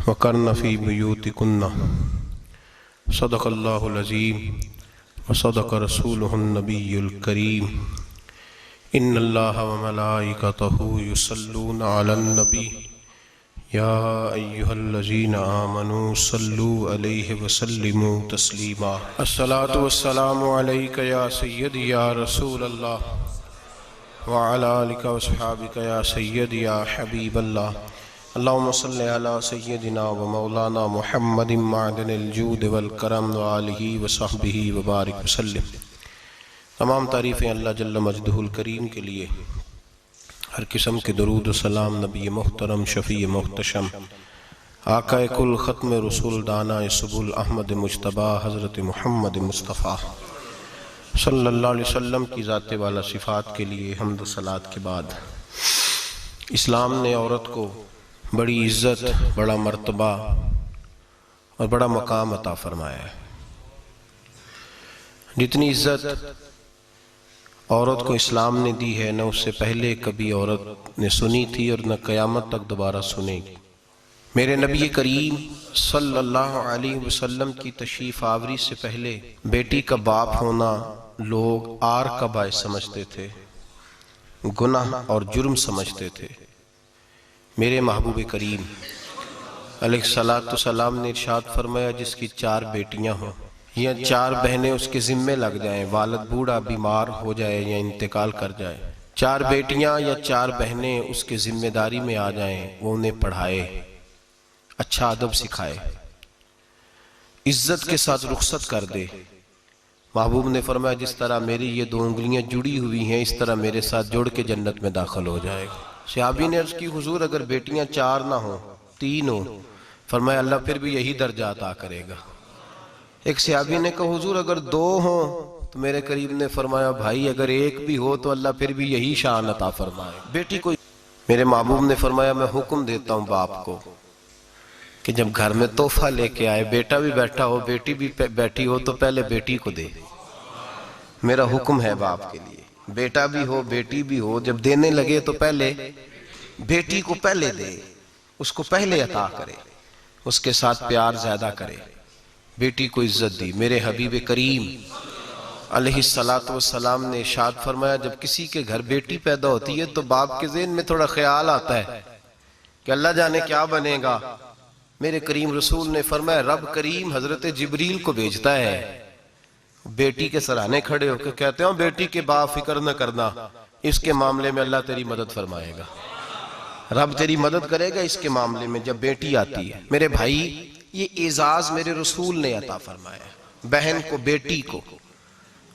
वक़र्न फ़ी बुयूतिकुन्ना सदक़ल्लाहुल अज़ीम व सदक़ रसूलुहुन नबियुल करीम। इन्नल्लाहा व मलाइकतहु युसल्लूना अलन नबी या अय्युहल्लज़ीना आमनू सल्लू अलैहि व सल्लिमू तस्लीमा। अस्सलातु वस्सलामु अलैका या सय्यदी या रसूलल्लाह व अला आलिका व अस्हाबिका या सय्यदी या हबीबल्लाह। अल्लाहुम्मा सल्लि अला सय्यदिना व मौलाना मुहम्मदिन मअदनिल जूद वल करम व आलिहि व सहबिहि व बारिक वसल्लिम। तमाम तारीफ़ें अल्लाह जल्ल मजदहुल करीम के लिए, हर किस्म के दरूद व सलाम नबी मोहतरम शफ़ी मोहतशम आक़ाए कुल ख़त्म रसूल दाना सुबुल अहमद मुज्तबा हज़रत मुहम्मद मुस्तफ़ा सल्लल्लाहु अलैहि वसल्लम की ज़ात वाला सिफ़ात के लिए हम्द सलात के बाद, इस्लाम ने औरत को बड़ी इज़्ज़त, बड़ा मर्तबा और बड़ा मकाम अता फरमाया है। जितनी इज़्ज़त औरत को इस्लाम ने दी है, न उससे पहले कभी औरत ने सुनी थी और न क़यामत तक दोबारा सुनेगी। मेरे नबी करीम सल्लल्लाहु अलैहि वसल्लम की तशरीफ़ आवरी से पहले बेटी का बाप होना लोग आर का बायस समझते थे, गुनाह और जुर्म समझते थे। मेरे महबूब करीम अलैहिस्सलातु सलाम ने इरशाद फरमाया, जिसकी 4 बेटियां हों या 4 बहनें उसके ज़िम्मे लग जाएं, वालिद बूढ़ा बीमार हो जाए या इंतकाल कर जाए, 4 बेटियां या 4 बहनें उसके जिम्मेदारी में आ जाएं, वो उन्हें पढ़ाए, अच्छा अदब सिखाए, इज्जत के साथ रुखसत कर दे। महबूब ने फरमाया, जिस तरह मेरी ये 2 उंगलियां जुड़ी हुई हैं, इस तरह मेरे साथ जुड़ के जन्नत में दाखिल हो जाएगा। सहाबी ने अर्ज़ की, हुजूर अगर बेटियां 4 ना हो, 3 हो? फरमाया, अल्लाह फिर भी यही दर्जा अता करेगा। एक सहाबी ने कहा, हुजूर अगर 2 हो? तो मेरे करीब ने फरमाया, भाई अगर 1 भी हो तो अल्लाह फिर भी यही शान अता फरमाए। बेटी को मेरे महबूब ने फरमाया, मैं हुक्म देता हूँ बाप को कि जब घर में तोहफा लेके आए, बेटा भी बैठा हो, बेटी भी बैठी हो, तो पहले बेटी को दे। मेरा हुक्म है बाप के लिए, बेटा भी हो बेटी भी हो, जब देने लगे तो पहले बेटी को पहले दे, उसको पहले अता करे, उसके साथ प्यार ज्यादा करे, बेटी को इज्जत दी। मेरे हबीब करीम अलैहिस्सलातु वस्सलाम ने इरशाद फरमाया, जब किसी के घर बेटी पैदा होती है तो बाप के ज़हन में थोड़ा ख्याल आता है कि अल्लाह जाने क्या बनेगा। मेरे करीम रसूल ने फरमाया, रब करीम हजरत जिब्रील को भेजता है, बेटी के सराहने खड़े होकर कहते हो, बेटी के बाप फिक्र न करना, इसके मामले में अल्लाह तेरी मदद फरमाएगा, रब तेरी मदद करेगा इसके मामले में जब बेटी आती है। मेरे भाई, ये एजाज मेरे रसूल ने अता फरमाया, बहन को, बेटी को,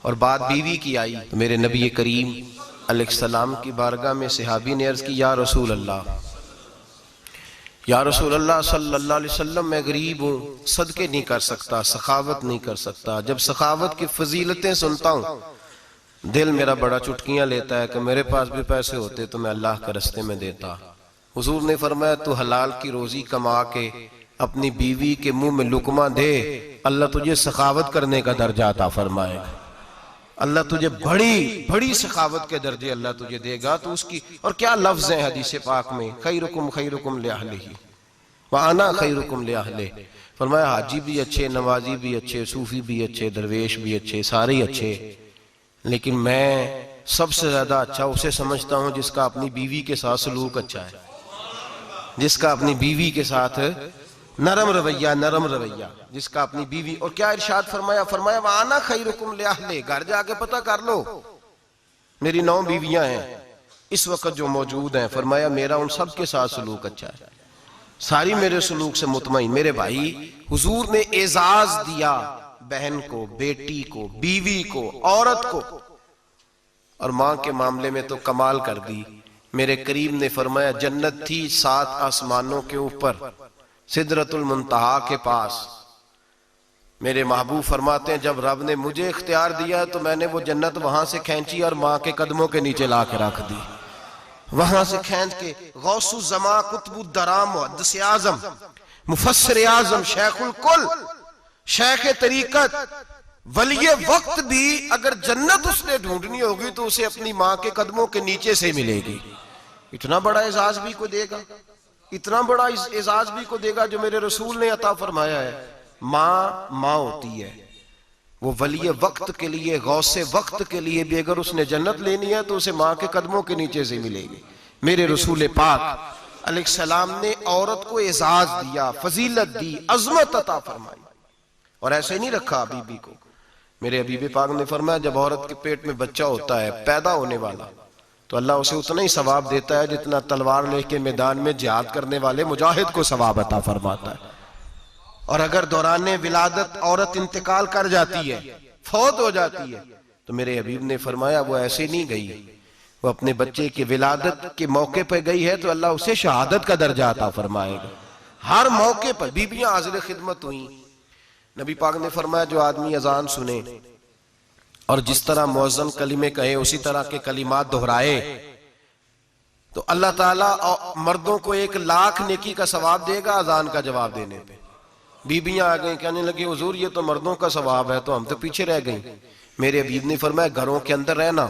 और बात बीवी की आई तो मेरे नबी करीम अलैहिस्सलाम की बारगाह में सहाबी ने अर्ज की, या रसूल अल्लाह, या रसूल अल्लाह सल्लल्लाहु अलैहि वसल्लम, मैं गरीब हूँ, सदके नहीं कर सकता, सखावत नहीं कर सकता। जब सखावत की फजीलतें सुनता हूँ, दिल मेरा बड़ा चुटकियां लेता है कि मेरे पास भी पैसे होते तो मैं अल्लाह के रास्ते में देता। हुजूर ने फरमाया, तू हलाल की रोजी कमा के अपनी बीवी के मुंह में लुकमा दे, अल्लाह तुझे सखावत करने का दर्जा अता फरमाएगा, अल्लाह तुझे बड़ी बड़ी सखावत के दर्जे अल्लाह तुझे देगा। तो उसकी, और क्या लफ्ज है हदीस पाक में, खैरुकुम लिअहलिही व अना खैरुकुम लिअहलिही। फरमाया, हाजी भी अच्छे, नवाजी भी अच्छे, सूफी भी अच्छे, दरवेश भी अच्छे, सारे ही अच्छे, लेकिन मैं सबसे ज्यादा अच्छा उसे समझता हूं जिसका अपनी बीवी के साथ सलूक अच्छा है, जिसका अपनी बीवी के साथ नरम रवैया, जिसका अपनी बीवी। और क्या इरशाद फरमाया, फरमाया, वाना खैरुकुम लिअहलिही, घर जाके पता कर लो, मेरी 9 बीवियां हैं इस वक्त जो मौजूद हैं, फरमाया मेरा उन सब के साथ सलूक अच्छा है, सारी मेरे सलूक से मुतमईन। मेरे भाई, हुजूर ने एजाज दिया बहन को, बेटी को, बीवी को, औरत को, और मां के मामले में तो कमाल कर दी। मेरे करीम ने फरमाया, जन्नत थी 7 आसमानों के ऊपर, सिदरतुल मुंतहा के पास। मेरे महबूब फरमाते हैं, जब रब ने मुझे इख्तियार दिया तो मैंने वो जन्नत वहां से खींची और मां के कदमों के नीचे ला के रख दी। वहां से खींच के गौसु जमा, कुतुबुद्दराम, मुहद्दिस आजम, मुफस्सिर आजम, शेखुल कुल, शेख तरीकत, वली वक्त भी अगर जन्नत उसने ढूंढनी होगी तो उसे अपनी मां के कदमों के नीचे से मिलेगी। इतना बड़ा एजाज भी को देगा, इतना बड़ा एजाज भी को देगा जो मेरे रसूल ने अता फरमाया है। माँ माँ होती है, वो वली वक्त के लिए, गौसे वक्त के लिए भी अगर उसने जन्नत लेनी है तो उसे माँ के कदमों के नीचे से मिलेगी। मेरे रसूल पाक अलैहिस्सलाम ने औरत को एजाज दिया, फजीलत दी, अजमत अता फरमाई, और ऐसे नहीं रखा बीबी को। मेरे हबीब पाक ने फरमाया जब औरत के पेट में बच्चा होता है पैदा होने वाला, तो अल्लाह उसे उतना ही सवाब देता है जितना तलवार लेके मैदान में जिहाद करने वाले मुजाहिद को सवाब अता फरमाता है। और अगर दौरान विलादत औरत इंतकाल कर जाती है, फौत हो जाती है, तो मेरे हबीब ने फरमाया वो ऐसे नहीं गई, वो अपने बच्चे की विलादत के मौके पर गई है तो अल्लाह उसे शहादत का दर्जा अता फरमाएगा। हर मौके पर बीबियां हाजिर खिदमत हुई। नबी पाक ने फरमाया जो आदमी अजान सुने और जिस तरह मुअज्जिन कलिमे कहे उसी तरह के कलिमात दोहराए तो अल्लाह ताला मर्दों को 1,00,000 नेकी का सवाब देगा अजान का जवाब देने पे। बीबियां आ गई, कहने लगी हुजूर ये तो मर्दों का सवाब है, तो हम तो पीछे रह गई। मेरे हबीब ने फरमाया घरों के अंदर रहना,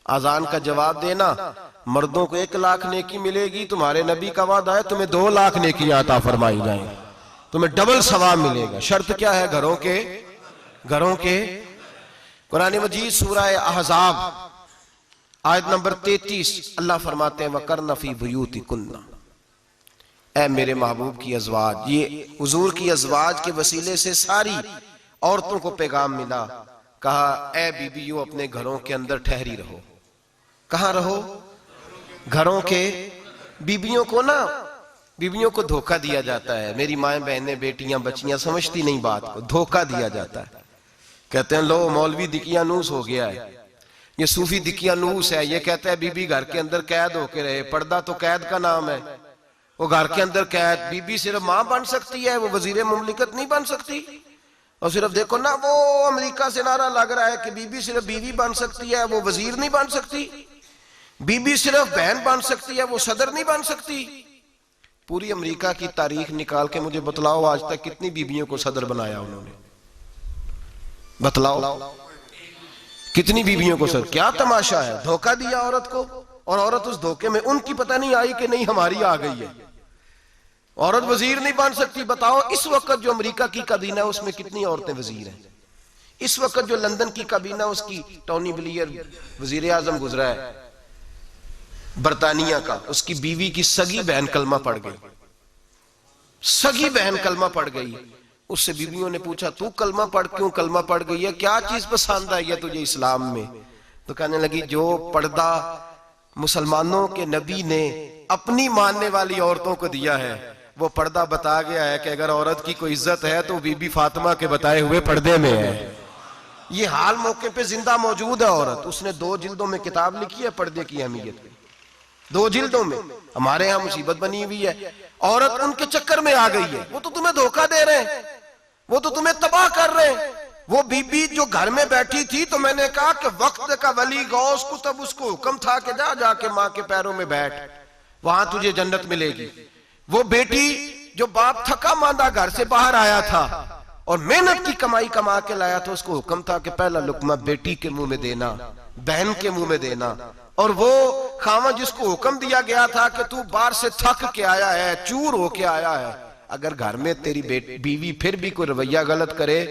अजान का जवाब देना, मर्दों को 1,00,000 नेकी मिलेगी, तुम्हारे नबी का वादा है तुम्हें 2,00,000 नेकियां अता फरमाई जाएंगी, तुम्हें डबल सवाब मिलेगा। शर्त क्या है? घरों के कुरान मजीद सूरह अहज़ाब आयत नंबर 33 अल्लाह फरमाते हैं वकरना फी बुयूतिकुन्ना, ऐ मेरे महबूब की अज़वाज, ये हुजूर की अज़वाज के वसीले से सारी औरतों को पैगाम मिला। कहा ऐ बीबियों अपने घरों के अंदर ठहरी रहो। कहां रहो? घरों के। बीबियों को धोखा दिया जाता है। मेरी माएं बहनें बेटियां बच्चियां समझती नहीं बात को, धोखा दिया जाता है। कहते हैं लो मौलवी दिकियानूस हो गया है, ये सूफी दिकियानूस है, ये कहता है बीबी घर के अंदर कैद होके रहे। पर्दा तो कैद का नाम है, वो घर के अंदर कैद। बीबी सिर्फ मां बन सकती है, वो वजीर मुमलिकत नहीं बन सकती। और सिर्फ देखो ना वो अमेरिका से नारा लग रहा है कि बीबी सिर्फ बीवी बन सकती है, वो वजीर नहीं बन सकती। बीबी सिर्फ बहन बन सकती है, वो सदर नहीं बन सकती। पूरी अमेरिका की तारीख निकाल के मुझे बतलाओ आज तक कितनी बीबियों को सदर बनाया उन्होंने, बतलाओ कितनी बीबियों को सदर। क्या तमाशा है, धोखा दिया औरत को, और औरत उस धोखे में उनकी पता नहीं आई कि नहीं हमारी आ गई है। औरत वजीर नहीं बन सकती। बताओ इस वक्त जो अमेरिका की काबीना है उसमें कितनी औरतें वजीर हैं? इस वक्त जो लंदन की काबीना उसकी टोनी ब्लेयर वजीर आजम गुजरा है बरतानिया का, उसकी बीवी की सगी बहन कलमा पड़ गई। सगी बहन कलमा पड़ गई। उससे बीवियों ने पूछा तू कलमा पढ़ क्यों कलमा पड़ गई है, क्या चीज पसंद आई है तुझे इस्लाम में? तो कहने लगी जो पर्दा मुसलमानों के नबी ने अपनी मानने वाली औरतों को दिया है वो पर्दा बता गया है कि अगर औरत की कोई इज्जत है तो बीबी फातिमा के बताए हुए पर्दे में है। ये हाल मौके पे जिंदा मौजूद है औरत। उसने 2 जिल्दों में किताब लिखी है पर्दे की अहमियत में, 2 जिल्दों में। हमारे यहाँ मुसीबत बनी हुई है, औरत उनके चक्कर में आ गई है। वो तो तुम्हें धोखा दे रहे हैं, वो तो तुम्हें तबाह कर रहे हैं। वो बीबी जो घर में बैठी थी तो मैंने कहा कि वक्त का वली गौस को तब उसको हुक्म था कि जा जाके माँ के पैरों में बैठ, वहां तुझे जन्नत मिलेगी। वो बेटी जो बाप थका मांदा घर से बाहर आया था और मेहनत की कमाई कमा के लाया था, उसको हुक्म था कि पहला लुकमा बेटी के मुंह में देना, बहन के मुंह में देना। और वो खावा जिसको हुक्म दिया गया था कि तू बाहर से थक के आया है, चूर होके आया है, अगर घर में तेरी बीवी फिर भी कोई रवैया गलत करे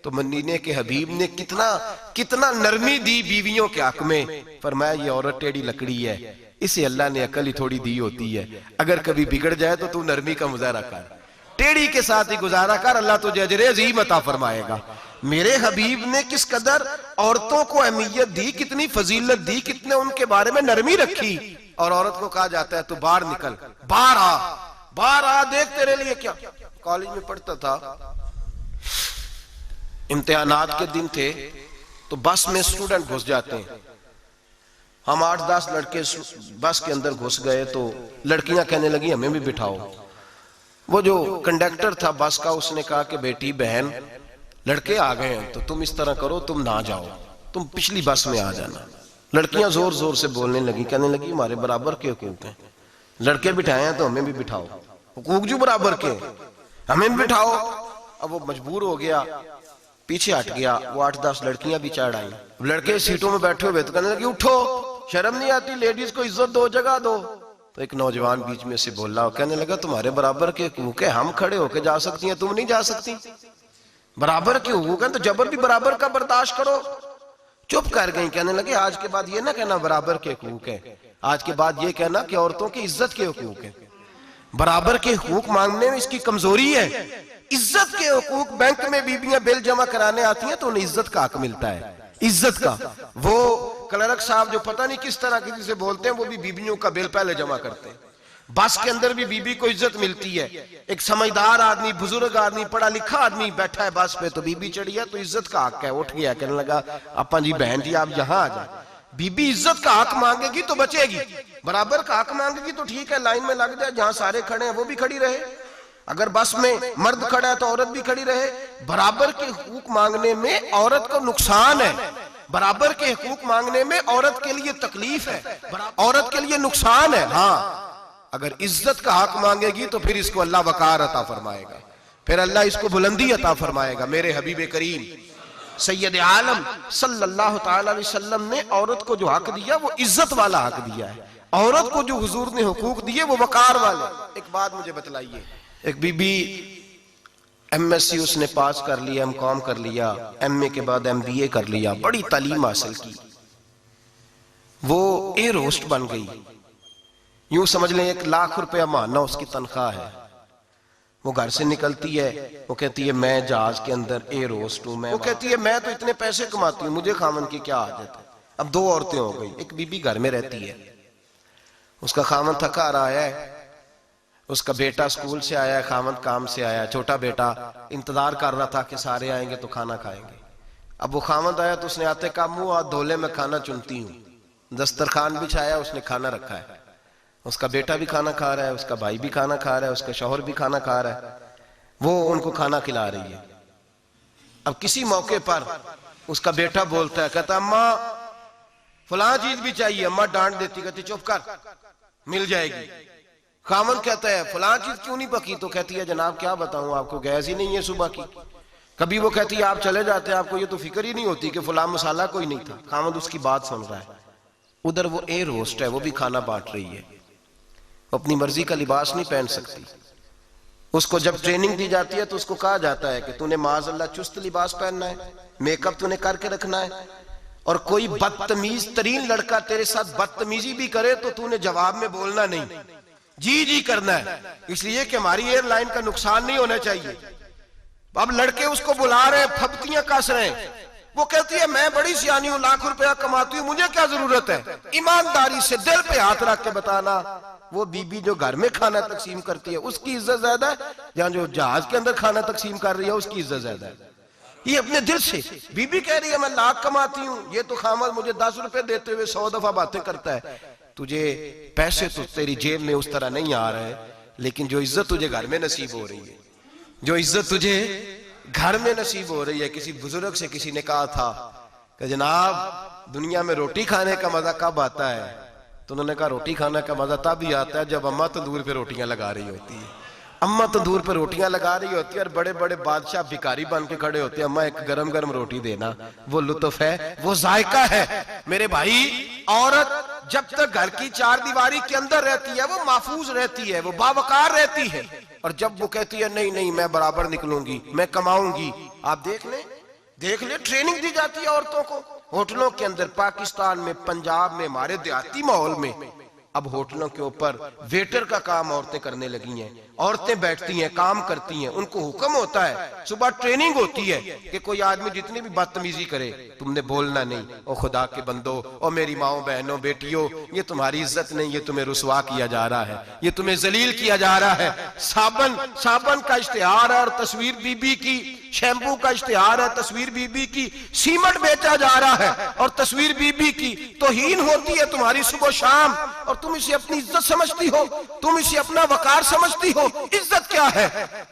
तो मदीने के हबीब ने कितना नरमी दी बीवियों के हक में। फरमाया ये औरत टेढ़ी लकड़ी है, इसे अल्लाह ने अकल ही थोड़ी दी होती है, अगर कभी बिगड़ जाए तो तू नरमी का मुजाहरा कर, टेढ़ी के साथ ही गुजारा कर, अल्लाह तुझे अजरे अज़ीम अता फरमाएगा। मेरे हबीब ने किस कदर औरतों को अहमियत दी, कितनी फजीलत दी, कितने उनके बारे में नरमी रखी। और औरत को कहा जाता है तू बाहर निकल, बाहर आ, देख तेरे लिए क्या। कॉलेज में पढ़ता था, इम्तिहानात के दिन थे तो बस में स्टूडेंट घुस जाते हैं। हम 8-10 लड़के बस के अंदर घुस गए तो लड़कियां कहने लगी हमें भी बिठाओ। वो जो कंडक्टर था बस का उसने कहा कि बेटी बहन लड़के आ गए हैं तो तुम इस तरह करो, तुम ना जाओ, तुम पिछली बस में आ जाना। लड़कियां जोर जोर से बोलने लगी, कहने लगी हमारे बराबर के हुकूक हैं, लड़के बिठाए हैं तो हमें भी बिठाओ, हुकूक जो बराबर के हमें भी बिठाओ। अब वो मजबूर हो गया, पीछे हट गया। वो 8-10 लड़कियां भी चढ़ आई। लड़के सीटों में बैठे हुए तो कहने लगे उठो, शर्म नहीं आती, लेडीज को इज्जत दो, जगह दो। तो एक नौजवान बीच में से बोला, कहने लगा तुम्हारे बराबर के हुकूक है, हम खड़े होके जा सकती हैं, तुम नहीं जा सकती। बराबर के हुकूक है तो जबर भी बराबर का बर्दाश्त करो। चुप कर गई। कहने लगे आज के बाद ये ना कहना बराबर के हुकूक है, आज के बाद ये कहना कि औरतों की इज्जत के हुकूक है। बराबर के हुकूक मांगने में इसकी कमजोरी है। इज्जत के हुकूक, बैंक में बीबियां बिल जमा कराने आती हैं तो उन्हें इज्जत का हक मिलता है, इज्जत का। वो क्लर्क साहब जो पता नहीं किस तरह किसी से बोलते हैं, वो भी बीबियों का बिल पहले जमा करते हैं। बस के अंदर भी बीबी को इज्जत मिलती है। एक समझदार आदमी, बुजुर्ग आदमी, पढ़ा लिखा आदमी बैठा है बस पे, तो बीबी चढ़ी है तो इज्जत का हक है। उठ गया, कहने लगा अपा जी बहन जी आप यहाँ आ जाए। बीबी इज्जत का हक मांगेगी तो बचेगी, बराबर का हक मांगेगी तो ठीक है, लाइन में लग जाए, जहां सारे खड़े हैं वो भी खड़ी रहे। अगर बस में मर्द खड़ा है तो औरत भी खड़ी रहे। बराबर के हुकूक मांगने में औरत को नुकसान है, बराबर के हुकूक मांगने में औरत के लिए तकलीफ है, औरत के लिए नुकसान है। हाँ, अगर इज्जत का हक मांगेगी तो फिर इसको अल्लाह वकार अता फरमाएगा, फिर अल्लाह इसको बुलंदी अता फरमाएगा। मेरे हबीब करीम सैयद आलम सल्लल्लाहु तआला अलैहि वसल्लम ने औरत को जो हक दिया वो इज्जत वाला हक दिया है। औरत को जो हुजूर ने हुकूक दिए वो वकार वाले। एक बात मुझे बतलाइए, एक बीबी एमएससी उसने पास कर लिया, एमकॉम कर लिया, एमए के बाद एमबीए कर लिया, बड़ी तालीम हासिल की, वो एयर होस्ट बन गई। यूं समझ लें 1 लाख रुपया महीना उसकी तनख्वाह है। वो घर से निकलती है, वो कहती है मैं जहाज के अंदर एयर होस्ट हूं। वो कहती है मैं तो इतने पैसे कमाती हूँ, मुझे खामन की क्या आदत है। अब 2 औरतें हो गई। एक बीबी घर में रहती है, उसका खामन थका आ रहा है, उसका बेटा स्कूल से आया है, खामन काम से आया है, छोटा बेटा इंतजार कर रहा था कि सारे आएंगे तो खाना खाएंगे। अब वो खामन आया तो उसने आते का मुंह हाथ धोले में खाना चुनती हूँ, दस्तरखान बिछाया, उसने खाना रखा है, उसका बेटा भी खाना खा रहा है, उसका भाई भी खाना खा रहा है, उसका शौहर भी खाना खा रहा है, वो उनको खाना खिला रही है। अब किसी मौके पर उसका बेटा बोलता है, कहता अम्मा फलां चीज भी चाहिए। अम्मा डांट देती, कहती चुप कर, मिल जाएगी। खामन कहता है फलां चीज क्यों नहीं पकी? तो कहती है जनाब क्या बताऊं आपको, गैस ही नहीं है सुबह की। कभी वो कहती है आप चले जाते हैं, आपको ये तो फिक्र ही नहीं होती कि फलां मसाला कोई नहीं था। खामन उसकी बात सुन रहा है। उधर वो एयर होस्ट है, वो भी खाना बांट रही है, अपनी मर्जी का लिबास नहीं पहन सकती। उसको जब ट्रेनिंग दी जाती है तो उसको कहा जाता है कि तूने माज़अल्लाह चुस्त लिबास पहनना है, मेकअप तूने करके रखना है, और कोई बदतमीज तरीन लड़का तेरे साथ बदतमीजी भी करे तो तूने जवाब में बोलना नहीं, जी जी करना है, इसलिए कि हमारी एयरलाइन का नुकसान नहीं होना चाहिए। अब लड़के उसको बुला रहे, फब्तियां कस रहे हैं, वो कहती है मैं बड़ी सियानी हूं, लाख रुपया कमाती हूं, मुझे क्या जरूरत है। ईमानदारी से दिल पे हाथ रख के बताना, वो बीबी जो घर में खाना तकसीम करती है उसकी इज्जत ज्यादा है, जहां जो जहाज के अंदर खाना तकसीम कर रही है उसकी इज्जत ज्यादा है। ये अपने दिल से बीबी कह रही है मैं लाख कमाती हूं, ये तो खामद मुझे 10 रुपए देते हुए 100 दफा बातें करता है। तुझे पैसे तो तेरी जेब में उस तरह नहीं आ रहे, लेकिन जो इज्जत तुझे घर में नसीब हो रही है, जो इज्जत तुझे घर में नसीब हो रही है। किसी बुजुर्ग से किसी ने कहा था कि जनाब दुनिया में रोटी खाने का मजा कब आता है? तो उन्होंने कहा रोटी खाने का मजा तब ही आता है जब अम्मा तंदूर पे रोटियां लगा रही होती है। अम्मा तंदूर पे रोटियां लगा रही होती है और बड़े बड़े बादशाह भिखारी बन के खड़े होते हैं, अम्मा एक गरम गरम रोटी देना। वो लुत्फ है, वो जायका है। मेरे भाई, औरत जब तक घर की 4 दीवारी के अंदर रहती है वो महफूज रहती है, वो बावकार रहती है। और जब वो कहती है नहीं नहीं मैं बराबर निकलूंगी, मैं कमाऊंगी, आप देख ले ट्रेनिंग दी जाती है औरतों को। होटलों के अंदर पाकिस्तान में, पंजाब में, हमारे देहाती माहौल में अब होटलों के ऊपर वेटर का काम औरतें करने लगी हैं। औरतें बैठती हैं, काम करती हैं, उनको हुक्म होता है, सुबह ट्रेनिंग होती है कि कोई आदमी जितनी भी बदतमीजी करे तुमने बोलना नहीं। ओ खुदा के बंदो, ओ मेरी माओ बहनों बेटियों, ये तुम्हारी इज्जत नहीं, ये तुम्हें रुसवा किया जा रहा है, ये तुम्हें जलील किया जा रहा है। साबन का इश्तिहार है और तस्वीर बीबी की, शैम्पू का इश्तिहार है, तस्वीर बीबी की, सीमेंट बेचा जा रहा है और तस्वीर बीबी की। तौहीन होती है तुम्हारी सुबह शाम और तुम इसे अपनी इज्जत समझती हो, तुम इसे अपना वकार समझती हो। इज्जत क्या है?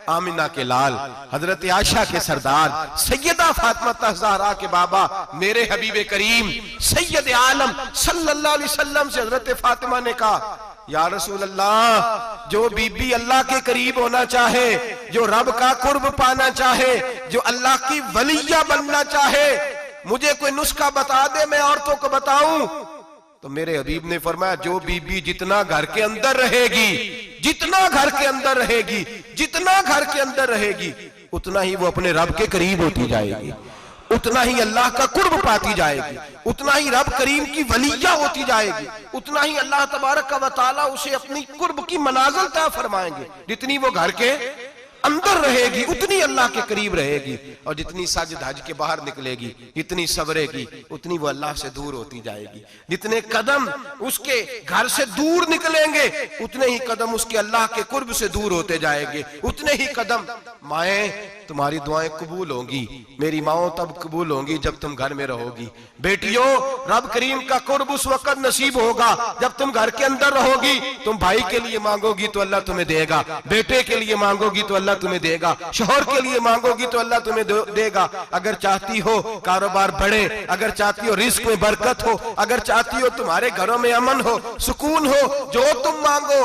आमिना के लाल, हजरत आयशा के सरदार, सैयदा फातिमा ज़हरा के बाबा, मेरे हबीब करीम सैयद आलम सल्लल्लाहु अलैहि वसल्लम से हजरत फातिमा ने कहा या रसूल अल्लाह, जो बीबी अल्लाह के करीब होना चाहे, जो रब का कुर्ब पाना चाहे, जो अल्लाह की वलिया बनना चाहे, मुझे कोई नुस्खा बता दे, मैं औरतों को बताऊं। तो मेरे हबीब ने फरमाया जो बीबी जितना घर के अंदर रहेगी, जितना घर के अंदर रहेगी, जितना घर के अंदर रहेगी, उतना ही वो अपने रब के करीब होती जाएगी, उतना ही अल्लाह का कुर्ब पाती जाएगी, उतना ही रब करीम की वलिया होती जाएगी, उतना ही अल्लाह तबारक व तआला उसे अपनी कुर्ब की मनाजिल तय फरमाएंगे। जितनी वो घर के अंदर रहेगी उतनी अल्लाह के करीब रहेगी, और जितनी सज धज के बाहर निकलेगी, जितनी सवरेगी, उतनी वो अल्लाह से दूर होती जाएगी। जितने कदम उसके घर से दूर निकलेंगे, उतने ही कदम उसके अल्लाह के कुर्ब से दूर होते जाएंगे, उतने ही कदम। माएं, तुम्हारी दुआएं कबूल होंगी, मेरी माओ तब कबूल होंगी जब तुम घर में रहोगी। बेटियों, रब करीम का कुर्ब उस वक्त नसीब होगा जब तुम घर के अंदर रहोगी। तुम भाई के लिए मांगोगी तो अल्लाह तुम्हें देगा, बेटे के लिए मांगोगी तो अल्लाह तुम्हें देगा, शोहर के लिए मांगोगी तो अल्लाह तुम्हें देगा। अगर चाहती हो कारोबार बढ़े, अगर चाहती हो रिस्क में बरकत हो, अगर चाहती हो तुम्हारे घरों में अमन हो, सुकून हो, जो तुम मांगो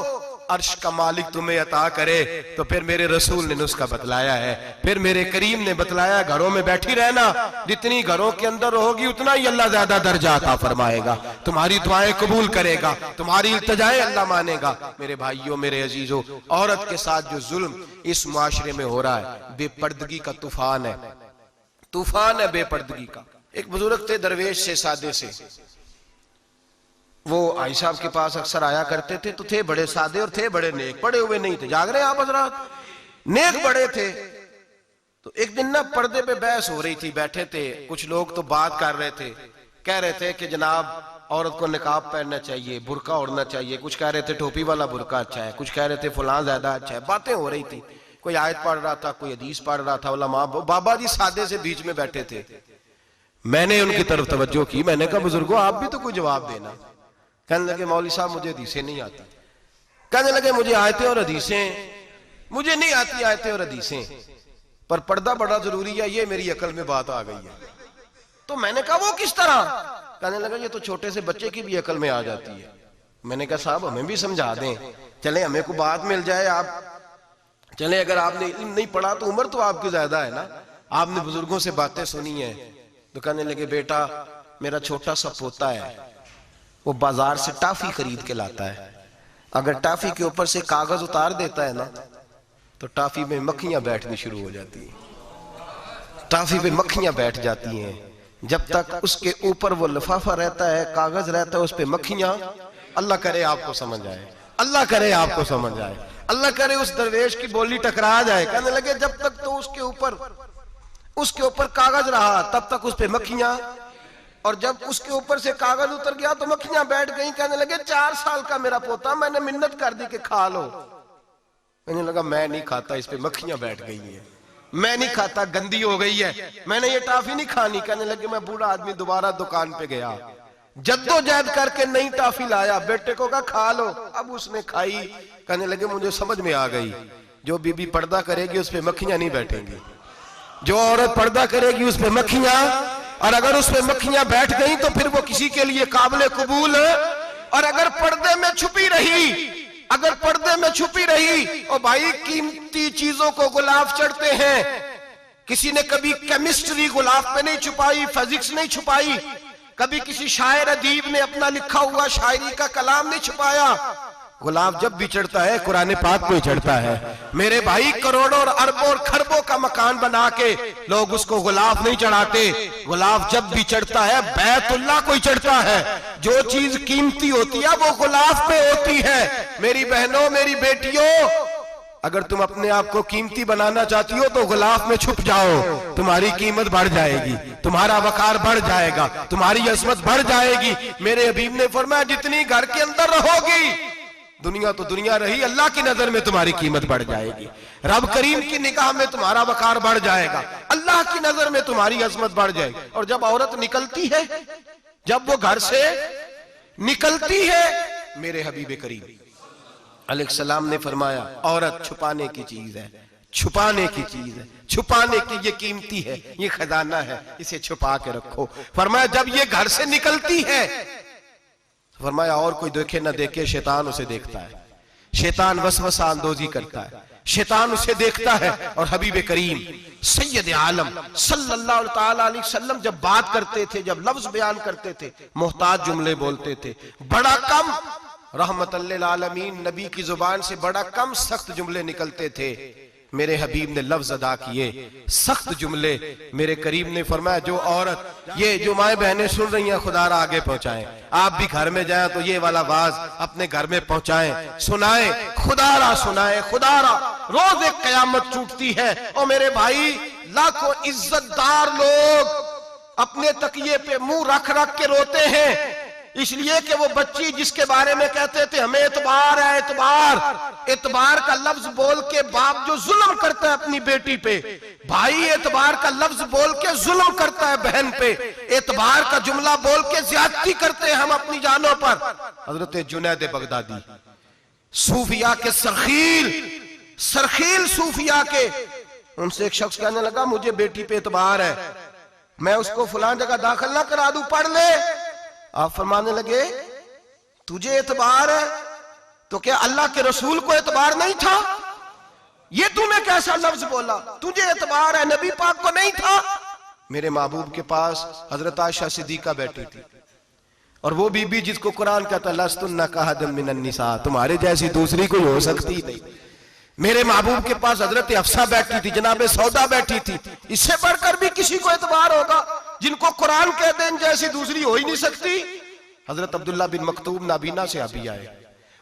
अर्श का मालिक तुम्हें अता करे, तो फिर मेरे रसूल ने नुस्खा बतलाया है, फिर मेरे करीम ने बतलाया, घरों में बैठी रहना। जितनी घरों के अंदर रहोगी उतना ही अल्लाह ज्यादा दर्जा अता फरमाएगा, तुम्हारी दुआएं कबूल करेगा, तुम्हारी इल्तिजाएं अल्लाह मानेगा। मेरे भाइयों, मेरे अजीजों, औरत के साथ जो जुल्म इस मुआशरे में हो रहा है, बेपर्दगी का तूफान है, तूफान है बेपर्दगी का। एक बुजुर्ग थे दरवेश से, सादे से, वो आई साहब के पास अक्सर आया करते थे, तो थे बड़े सादे और थे बड़े नेक, पढ़े हुए नहीं थे, जाग रहे आप हजरात, नेक बड़े थे। तो एक दिन ना पर्दे पे बहस हो रही थी, बैठे थे कुछ लोग, तो बात कर रहे थे, कह रहे थे कि जनाब औरत को निकाब पहनना चाहिए, बुरका ओढ़ना चाहिए, कुछ कह रहे थे टोपी वाला बुरका अच्छा है, कुछ कह रहे थे फलां ज्यादा अच्छा है। बातें हो रही थी, कोई आयत पढ़ रहा था, कोई हदीस पढ़ रहा था, उलमा बाबा जी सादे से बीच में बैठे थे। मैंने उनकी तरफ तवज्जो की, मैंने कहा बुजुर्गो आप भी तो कोई जवाब देना। कहने लगे मौलवी साहब मुझे हदीसें नहीं आती, कहने लगे मुझे आयतें और हदीसें मुझे नहीं आती, आयतें और हदीसें, पर पर्दा बड़ा जरूरी है, ये मेरी अकल में बात आ गई है। तो मैंने कहा वो किस तरह? कहने लगा ये तो छोटे से बच्चे की भी अकल में आ जाती है। मैंने कहा साहब हमें भी समझा दें, चले हमें को बात मिल जाए, आप चले, अगर आपने इल्म नहीं पढ़ा तो उम्र तो आपकी ज्यादा है ना, आपने बुजुर्गों से बातें सुनी है। तो कहने लगे बेटा मेरा छोटा सा पोता है, वो बाजार से टाफी खरीद के लाता है, अगर टाफी के ऊपर से कागज उतार देता है ना, तो टाफी में मक्खियां बैठनी शुरू हो जाती है, टाफी पे मक्खियां बैठ जाती हैं। जब तक उसके ऊपर वो लिफाफा रहता है, कागज रहता है, उस पे मक्खियां, अल्लाह करे आपको समझ आए, अल्लाह करे आपको समझ आए, अल्लाह करे उस दरवेश की बोली टकरा जाए। कहने लगे जब तक तो उसके ऊपर कागज रहा तब तक उस पे मक्खियां, और जब उसके ऊपर से कागज उतर गया तो मक्खियां बैठ गई। कहने लगे 4 साल का मेरा पोता, मैंने मिन्नत कर दी कि खा लो। कहने लगा मैं नहीं खाता, इस पे मक्खियां बैठ गई हैं, मैं नहीं खाता, गंदी हो गई है, मैंने ये टाफी नहीं खानी। कहने लगे मैं बूढ़ा आदमी दोबारा दुकान पे गया, जद्दोजहद करके नई टाफी लाया, बेटे को कहा खा लो, अब उसने खाई। कहने लगे मुझे समझ में आ गई, जो बीबी पर्दा करेगी उस पे मक्खियां नहीं बैठेंगी, जो औरत पर्दा करेगी उस पे मक्खियां, और अगर उस पे मक्खियां बैठ गई तो फिर वो किसी के लिए काबिल कबूल है। और अगर पर्दे में छुपी रही, अगर पर्दे में छुपी रही, और भाई कीमती चीजों को गुलाब चढ़ते हैं, किसी ने कभी केमिस्ट्री गुलाब पे नहीं छुपाई, फिजिक्स नहीं छुपाई, कभी किसी शायर अदीब ने अपना लिखा हुआ शायरी का कलाम नहीं छुपाया। गुलाब जब भी चढ़ता है कुरान पाक को ही चढ़ता है। मेरे भाई करोड़ों और अरबों और खरबों का मकान बना के लोग उसको गुलाब नहीं चढ़ाते, गुलाब जब भी चढ़ता है बैतुल्लाह को ही चढ़ता है। जो चीज कीमती होती है वो गुलाब पे होती है। मेरी बहनों, मेरी बेटियों, अगर तुम अपने आप को कीमती बनाना चाहती हो तो गुलाब में छुप जाओ, तुम्हारी कीमत बढ़ जाएगी, तुम्हारा वकार बढ़ जाएगा, तुम्हारी अजमत बढ़ जाएगी। मेरे हबीब ने फरमाया जितनी घर के अंदर रहोगी, दुनिया तो दुनिया रही, अल्लाह की नजर में तुम्हारी कीमत बढ़ जाएगी, रब करीम की निगाह में तुम्हारा वकार बढ़ जाएगा, अल्लाह की नजर में तुम्हारी अजमत बढ़ जाएगी। और जब औरत निकलती है, जब वो घर से निकलती है, मेरे हबीब करीम अलैहिस्सलाम ने फरमाया औरत छुपाने की चीज है, छुपाने की चीज है, छुपाने की, ये कीमती है, ये खजाना है, इसे छुपा के रखो। फरमाया जब ये घर से निकलती है, फरमाया और कोई देखे ना देखे, शैतान उसे देखता है, शैतान वसवसा अंदोजी करता है, शैतान उसे देखता है। और हबीब करीम सैयद आलम सल्लल्लाहु ताला अलैहि वसल्लम जब बात करते थे, जब लफ्ज बयान करते थे, मोहताज जुमले बोलते थे, बड़ा कम, रहमतुल्लिल आलमीन नबी की जुबान से बड़ा कम सख्त जुमले निकलते थे। मेरे हबीब ने लफ्ज अदा किए सख्त जुमले। मेरे करीम ने फरमाया जो औरत, ये जो माए बहनें सुन रही हैं, खुदारा आगे पहुंचाएं। आप भी घर में जाएं तो ये वाला बाज अपने घर में पहुंचाएं, सुनाएं, खुदारा सुनाएं, खुदारा। रोज एक कयामत टूटती है और मेरे भाई लाखों इज्जतदार लोग अपने तकिए पे मुंह रख रख के रोते हैं, इसलिए कि वो बच्ची जिसके बारे में कहते थे हमें एतबार है, एतबार का लफ्ज बोल के बाप जो जुल्म करता है अपनी बेटी पे, भाई एतबार का लफ्ज बोल के जुल्म करता है बहन पे, एतबार का जुमला बोल के ज्यादती करते हैं हम अपनी जानों पर। हजरत जुनैद बगदादी सूफिया के सरखील सूफिया के, उनसे एक शख्स कहने लगा मुझे बेटी पे एतबार है, मैं उसको फलां जगह दाखिल ना करा दूं, पढ़ ले। आप फरमाने लगे तुझे एतबार है तो क्या अल्लाह के रसूल को एतबार नहीं था? ये तूने कैसा लफ्ज बोला? तुझे एतबार है, नबी पाक को नहीं था? मेरे महबूब के पास हजरत आयशा सिद्दीका बैठी थी, और वो बीबी जिसको कुरान कहता लस्तुन्ना कहदम मिनन निसा, तुम्हारे जैसी दूसरी कोई हो सकती नहीं। मेरे महबूब के पास हजरत अफसा बैठी थी, जनाबे सौदा बैठी थी, इससे बढ़कर भी किसी को एतबार होगा जिनको कुरान कह दें जैसी दूसरी हो ही नहीं सकती। हजरत अब्दुल्ला बिन मक्तूम नाबीना से अभी आए,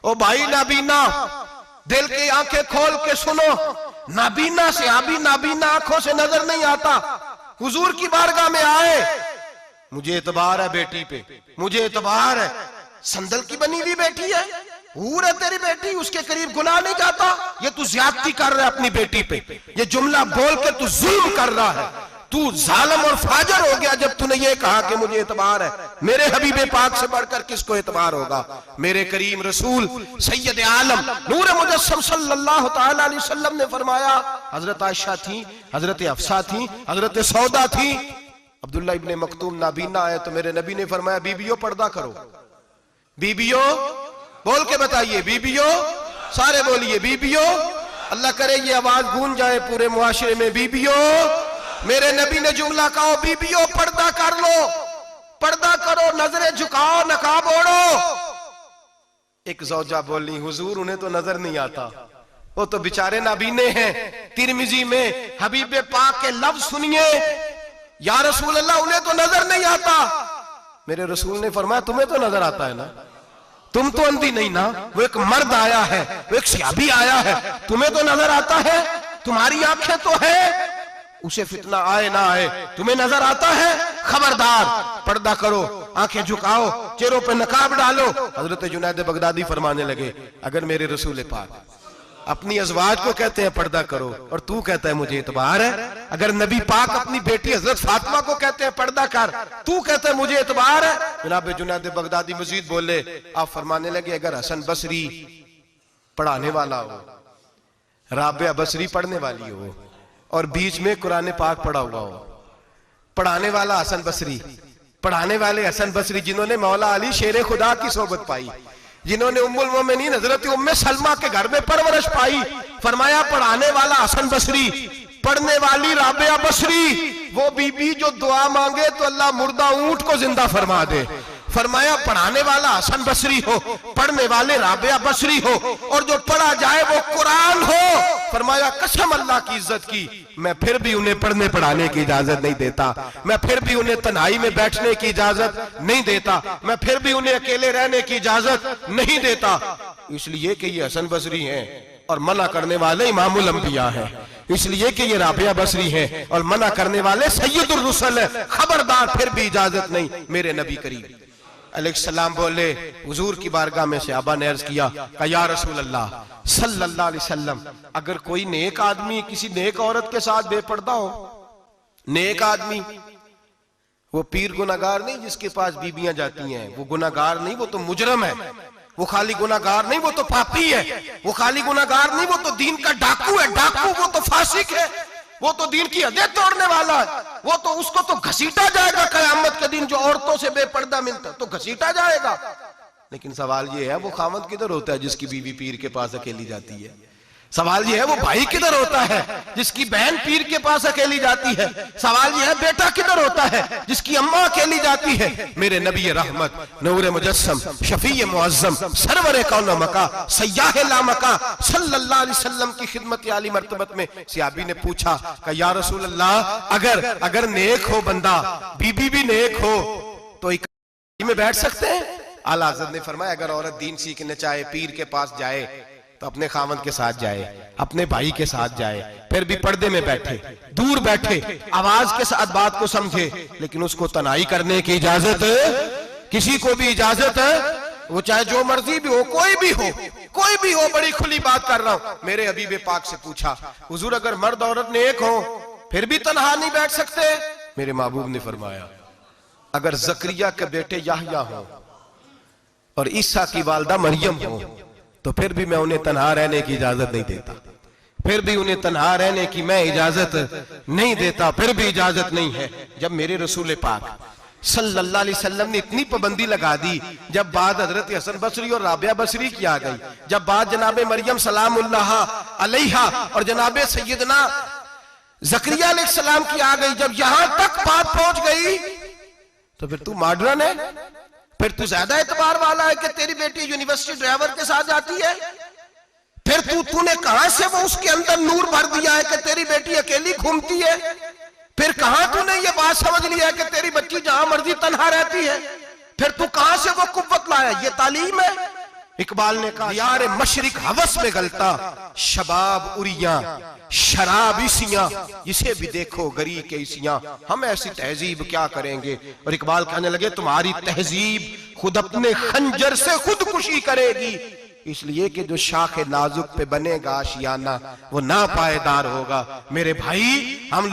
ओ भाई नाबीना दिल की आंखें खोल के सुनो, नाबीना से अभी नाबीना आंखों से नजर नहीं आता, हुजूर की बारगाह में आए, मुझे एतबार है बेटी पे, मुझे एतबार है, संदल की बनी हुई बेटी है, हूर है तेरी बेटी, उसके करीब गुनाह नहीं जाता, ये तू ज्यादती कर रहा है अपनी बेटी पे, ये जुमला बोल के तू जुल्म कर रहा है, तू जालिम और फाजर हो गया जब तूने ये कहा कि मुझे एतबार है। मेरे हबीबे पाक से बढ़कर किसको एतबार होगा? मेरे करीम रसूल सैयद आलम नूर मुजस्सम सल्लल्लाहु ताला अलैहि वसल्लम ने फरमाया, हजरत आयशा थी, हजरत अफसा थी, हजरत सौदा थी, अब्दुल्ला इब्ने मक्तूम नाबीना आए तो मेरे नबी ने फरमाया बीबियों पर्दा करो, बीबियों बोल के बताइए, बीबियों सारे बोलिए, बीबियों, अल्लाह करे ये आवाज गूंज जाए पूरे मुआशरे में, बीबियों। मेरे नबी ने जुमला कहा बीबियों पर्दा कर लो, पर्दा करो, नजरें झुकाओ, नकाब ओढ़ो। एक जौजा बोली हुजूर उन्हें तो नजर नहीं आता, वो तो बेचारे नाबीने हैं। तिरमिजी में हबीब पाक के लफ्ज सुनिए, या रसूल अल्लाह उन्हें तो नजर नहीं आता। मेरे रसूल ने फरमाया तुम्हें तो नजर आता है ना, तुम तो अंधी नहीं ना, वो एक मर्द आया है, वो एक सहाबी आया है, तुम्हें तो नजर आता है, तुम्हारी आंखें तो है, उसे फितना आए ना आए तुम्हें नजर आता है, खबरदार पर्दा करो, आंखें झुकाओ, चेहरों पे नकाब डालो। हजरत जुनैद बगदादी फरमाने लगे अगर मेरे रसूल पाक अपनी अज़वाज को कहते हैं पर्दा करो और तू कहता है मुझे एतबार है, अगर नबी पाक अपनी बेटी हजरत फातिमा को कहते हैं पर्दा कर, तू कहता है मुझे एतबार है। जनाब जुनैद बगदादी मजीद बोले, आप फरमाने लगे अगर हसन बसरी पढ़ाने वाला हो, राबिया बसरी पढ़ने वाली हो और बीच में कुरान पाक पढ़ा हुआ हो, पढ़ाने वाला हसन बसरी, पढ़ाने वाले हसन बसरी जिन्होंने मौला अली शेर खुदा की सोबत पाई, जिन्होंने उम्मुल मोमिनीन हजरत उम्मे सलमा के घर में परवरिश पाई, फरमाया पढ़ाने वाला हसन बसरी, पढ़ने वाली राबिया बसरी, वो बीबी जो दुआ मांगे तो अल्लाह मुर्दा ऊंट को जिंदा फरमा दे। फरमाया पढ़ाने वाला हसन बसरी हो, पढ़ने वाले राबिया बसरी हो, और जो पढ़ा जाए वो कुरान हो। फरमाया कसम अल्लाह की इज्जत की, मैं फिर भी उन्हें पढ़ने पढ़ाने की इजाजत नहीं देता, मैं फिर भी उन्हें तन्हाई में बैठने की इजाजत नहीं देता, मैं फिर भी उन्हें अकेले रहने की इजाजत नहीं देता, इसलिए कि ये हसन बसरी हैं और मना करने वाले इमामुल अंबिया हैं, इसलिए कि ये राबिया बसरी हैं और मना करने वाले सैयदुर रुसल हैं, खबरदार फिर भी इजाजत नहीं। मेरे नबी करीम अलैहिस्सलाम बोले, हुजूर की बारगाह में सहाबा ने अर्ज किया या रसूल अल्लाह सल्लल्लाहु अलैहि वसल्लम, अगर कोई नेक आदमी किसी नेक औरत के साथ बेपर्दा हो, नेक आदमी, वो पीर गुनाहगार नहीं जिसके पास बीबियां जाती हैं, वो गुनाहगार नहीं, वो तो मुजरम है, वो खाली गुनाहगार नहीं, वो तो पापी है, वो खाली गुनाहगार नहीं, वो तो दीन का डाकू है, डाकू, वो तो फासिक है, वो तो दीन की हदें तोड़ने वाला है, वो तो उसको तो घसीटा जाएगा कयामत के दिन, जो औरतों से बेपर्दा मिलता तो घसीटा जाएगा। लेकिन सवाल ये है वो खामद किधर होता है जिसकी बीवी पीर के पास अकेली जाती है? सवाल ये है वो भाई किधर होता है जिसकी बहन पीर के पास अकेली जाती है। सवाल ये है बेटा किधर होता है जिसकी अम्मा अकेली जाती है। मेरे नबी रहमत नूर मुजस्सम शफी मुअज्जम सरवर कौन मका सयाह ला मका सल्लल्लाहु अलैहि वसल्लम की खिदमत आली मर्तबत में सहाबी ने पूछा कि या रसूल अल्लाह अगर नेक हो बंदा, बीबी भी नेक हो, तो एक में बैठ सकते हैं? आला हज़रत ने फरमाया अगर औरत दीन सीखने चाहे, पीर के पास जाए तो अपने खामन के साथ जाए, अपने भाई के साथ जाए, फिर भी पर्दे में बैठे, दूर बैठे, आवाज के साथ बात को समझे, लेकिन उसको तनाई करने की इजाजत किसी को भी इजाजत है, वो चाहे जो मर्जी भी हो, कोई भी हो, बड़ी खुली बात कर रहा हूं। मेरे हबीब पाक से पूछा हुजूर अगर मर्द औरत नेक हो फिर भी तन्हा नहीं बैठ सकते? मेरे महबूब ने फरमाया अगर जकरिया के बेटे याहया हो और ईसा की वालदा मरियम हो तो फिर भी मैं उन्हें तन्हा रहने की इजाजत नहीं देता, फिर भी उन्हें तन्हा रहने की मैं इजाजत नहीं देता, फिर भी इजाजत नहीं है। जब मेरे रसूल पाक सल्लल्लाहु अलैहि वसल्लम ने इतनी पाबंदी लगा दी, जब बात हजरत हसन बसरी और राबिया बसरी की आ गई, जब बात जनाबे मरियम सलामुल्लाह अलैहा और जनाबे सैयदना जकरिया अलैहिस्सलाम की आ गई, जब यहां तक बात पहुंच गई तो फिर तू मॉडर्न है, फिर तू ज्यादा एतबार वाला है कि तेरी बेटी यूनिवर्सिटी ड्राइवर के साथ जाती है, फिर तूने कहां से वो उसके अंदर नूर भर दिया है कि तेरी बेटी अकेली घूमती है, फिर कहां तूने ये बात समझ लिया है कि तेरी बच्ची जहां मर्जी तन्हा रहती है, फिर तू कहां से वो कुव्वत लाया? ये तालीम है। इकबाल ने कहा यार मशरिक हवस में गलता, शबाब उरिया शराब इसियां, इसे भी देखो गरी के इसियां, हम ऐसी तहजीब क्या करेंगे? और इकबाल कहने लगे तुम्हारी तहजीब खुद अपने खंजर से खुदकुशी करेगी, इसलिए कि जो शाख नाजुक पे बनेगा आशियाना वो ना पायदार होगा। मेरे भाई हम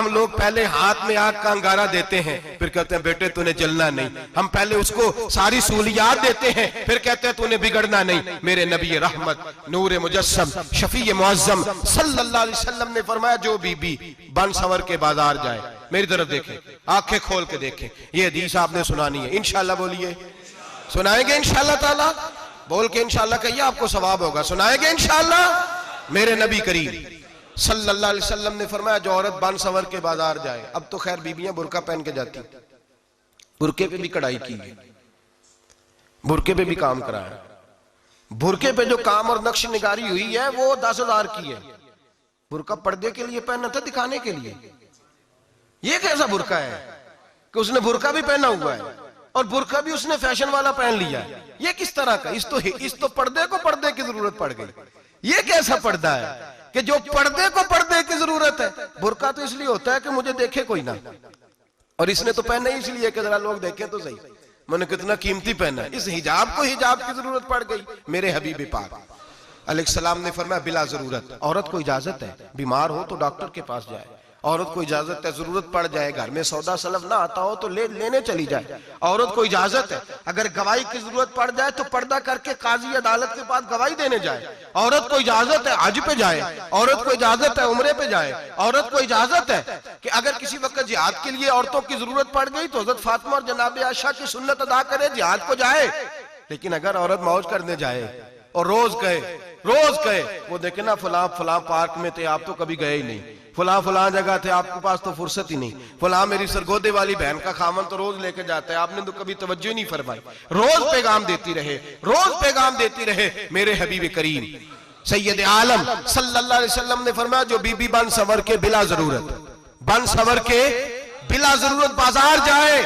लोग पहले हाथ में आग का अंगारा देते हैं, फिर कहते हैं बेटे तूने जलना नहीं। हम पहले उसको सारी सहूलियात देते हैं, फिर कहते हैं तूने बिगड़ना नहीं। मेरे नबी रहमत नूर मुजस्सम शफी मुअज्जम सल्लल्लाहु अलैहि वसल्लम ने फरमाया जो बीबी बन सवर के बाजार जाए, मेरी तरफ देखे, आंखें खोल के देखे, ये हदीस आपने सुनानी है। इंशाल्लाह बोलिए, सुनाएंगे इंशाल्लाह ताला, बोल के इंशाल्लाह कहिए आपको सवाब होगा, सुनाएंगे इंशाल्लाह। मेरे नबी करीम सल्लल्लाहु अलैहि वसल्लम ने फरमाया जो औरत बन सवर के बाजार जाए, अब तो खैर बीबियां बुरका पहन के जाती, बुरके पे भी कढ़ाई की है, बुरके पे भी काम कराया, बुरके पे जो काम और नक्श निगारी हुई है वो 10,000 की है। बुरका पर्दे के लिए पहना था, दिखाने के लिए। ये कैसा बुरका है कि उसने बुरका भी पहना हुआ है और बुरका भी उसने फैशन वाला पहन लिया है? ये किस तरह का? इस तो पर्दे को पर्दे की जरूरत पड़ गई। ये कैसा पर्दा है कि जो पर्दे को पर्दे की जरूरत है? बुरका तो इसलिए होता है कि मुझे देखे कोई ना, और इसने तो पहना ही इसलिए कि जरा लोग देखें तो सही मैंने कितना कीमती पहना है। इस हिजाब को हिजाब की जरूरत पड़ गई। मेरे हबीब पाक अलैहिस्सलाम ने फरमाया बिला जरूरत, औरत को इजाजत है बीमार हो तो डॉक्टर के पास जाए, औरत को इजाजत है जरूरत पड़ जाए घर में सौदा सलफ ना आता हो तो लेने चली जाए, औरत को इजाजत है अगर गवाही की जरूरत पड़ जाए तो पर्दा करके काजी अदालत के पास गवाही देने जाए, औरत को इजाजत है हज पे जाए, औरत को इजाजत है उम्रे पे जाए, औरत को इजाजत है कि अगर किसी वक्त जिहाद के लिए औरतों की जरूरत पड़ गई तो हजरत फातिमा और जनाब आयशा की सुन्नत अदा करे, जिहाद को जाए। लेकिन अगर औरत मौज करने जाए और रोज कहे वो देखे ना फला पार्क में थे आप तो कभी गए ही नहीं, फला जगह थे आपके पास तो फुर्सत ही नहीं, फला मेरी सरगोदे वाली बहन का खामन तो रोज लेके जाता है आपने तो कभी तवज्जो नहीं फरमाई। रोज पैगाम देती रहे। मेरे हबीब करीम सैयद आलम सल्लल्लाहु अलैहि वसल्लम ने फरमाया जो बीबी बन सवर के बिला जरूरत बाजार जाए,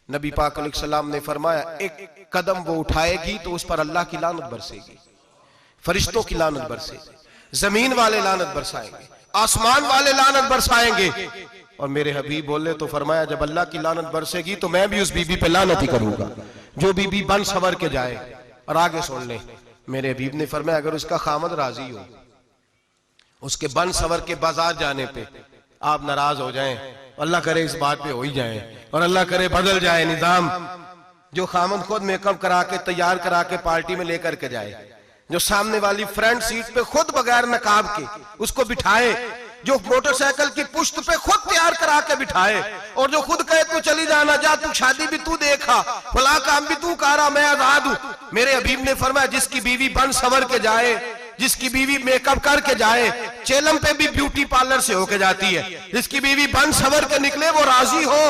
नबी पाक अलैहिस्सलाम ने फरमाया एक कदम वो उठाएगी तो उस पर अल्लाह की लानत बरसेगी, फरिश्तों की लानत बरसेगी, जमीन वाले लानत बरसाएंगे, आसमान वाले लानत बरसाएंगे। और मेरे हबीब बोले तो फरमाया जब अल्लाह की लानत बरसेगी तो मैं भी उस बीबी पे लानत ही करूंगा जो बीबी बन सवर के जाए। और आगे सुन ले, मेरे हबीब ने फरमाया अगर उसका खामद राजी हो उसके बन सवर के बाजार जाने पे आप नाराज हो जाएं, अल्लाह करे इस बात पे हो ही जाए और अल्लाह करे बदल जाए निजाम, जो खामद खुद मेकअप करा के तैयार करा के पार्टी में लेकर के जाए, जो सामने वाली फ्रंट सीट पे खुद बगैर नकाब के उसको बिठाए, जो मोटरसाइकिल की पुश्त पे खुद तैयार करा के बिठाए और जो खुद कहे तू चली जाना जा, तू शादी भी तू देखा, फला काम भी तू करा, मैं आजाद हूं। मेरे हबीब ने फरमाया जिसकी बीवी बन सवर के जाए जिसकी बीवी मेकअप करके जाए, चेलम पे भी ब्यूटी पार्लर से होके जाती है, जिसकी बीवी बन सवर के निकले वो राजी हो,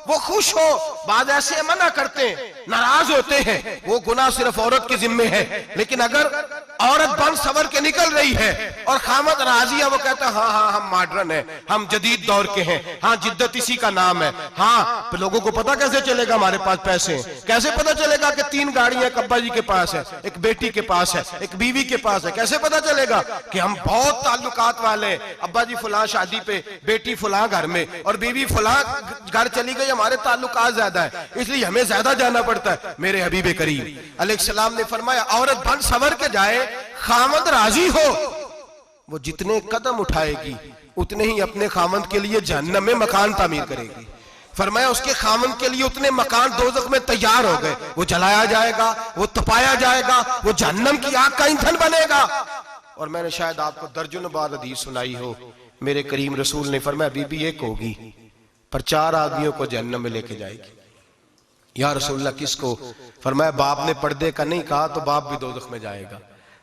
वो खुश हो। बाद ऐसे मना करते हैं, नाराज होते हैं, वो गुनाह सिर्फ औरत के जिम्मे है। लेकिन अगर औरत बन सवर के निकल रही है और खामद राजी है, वो कहता है हाँ हाँ हम मॉडर्न है, हम जदीद दौर के हैं, हाँ जिद्दत इसी का नाम है। हाँ तो लोगों को पता कैसे चलेगा हमारे पास पैसे हैं, कैसे पता चलेगा कि 3 गाड़ियां अब्बा जी के पास है, एक बेटी के पास है, एक बीवी के पास है, कैसे पता चलेगा कि हम बहुत ताल्लुकात वाले हैं, अब्बा जी फुला शादी पे, बेटी फुला घर में और बीवी फुला घर चली गई, हमारे ताल्लुकात ज्यादा है इसलिए हमें ज्यादा जाना पड़ता है। मेरे हबीब करीम अलैहिस्सलाम ने फरमाया औरत बन सवर के जाए, खामद राजी हो, वो जितने कदम उठाएगी उतने ही अपने खामद के लिए जहन्नम में मकान तामीर करेगी। फरमाया उसके खामद के लिए उतने मकान दोज़ख में तैयार हो गए, वो जलाया जाएगा, वो तपाया जाएगा, वो जहन्नम की आग का ईंधन बनेगा। और मैंने शायद आपको दर्जनों बार हदीस सुनाई हो, मेरे करीम रसूल ने फरमाया बीबी एक होगी पर 4 आदमियों को जहन्नम में लेके जाएगी। या रसूलल्लाह किसको? फरमाया बाप ने पर्दे का नहीं कहा तो बाप भी दोज़ख में जाएगा,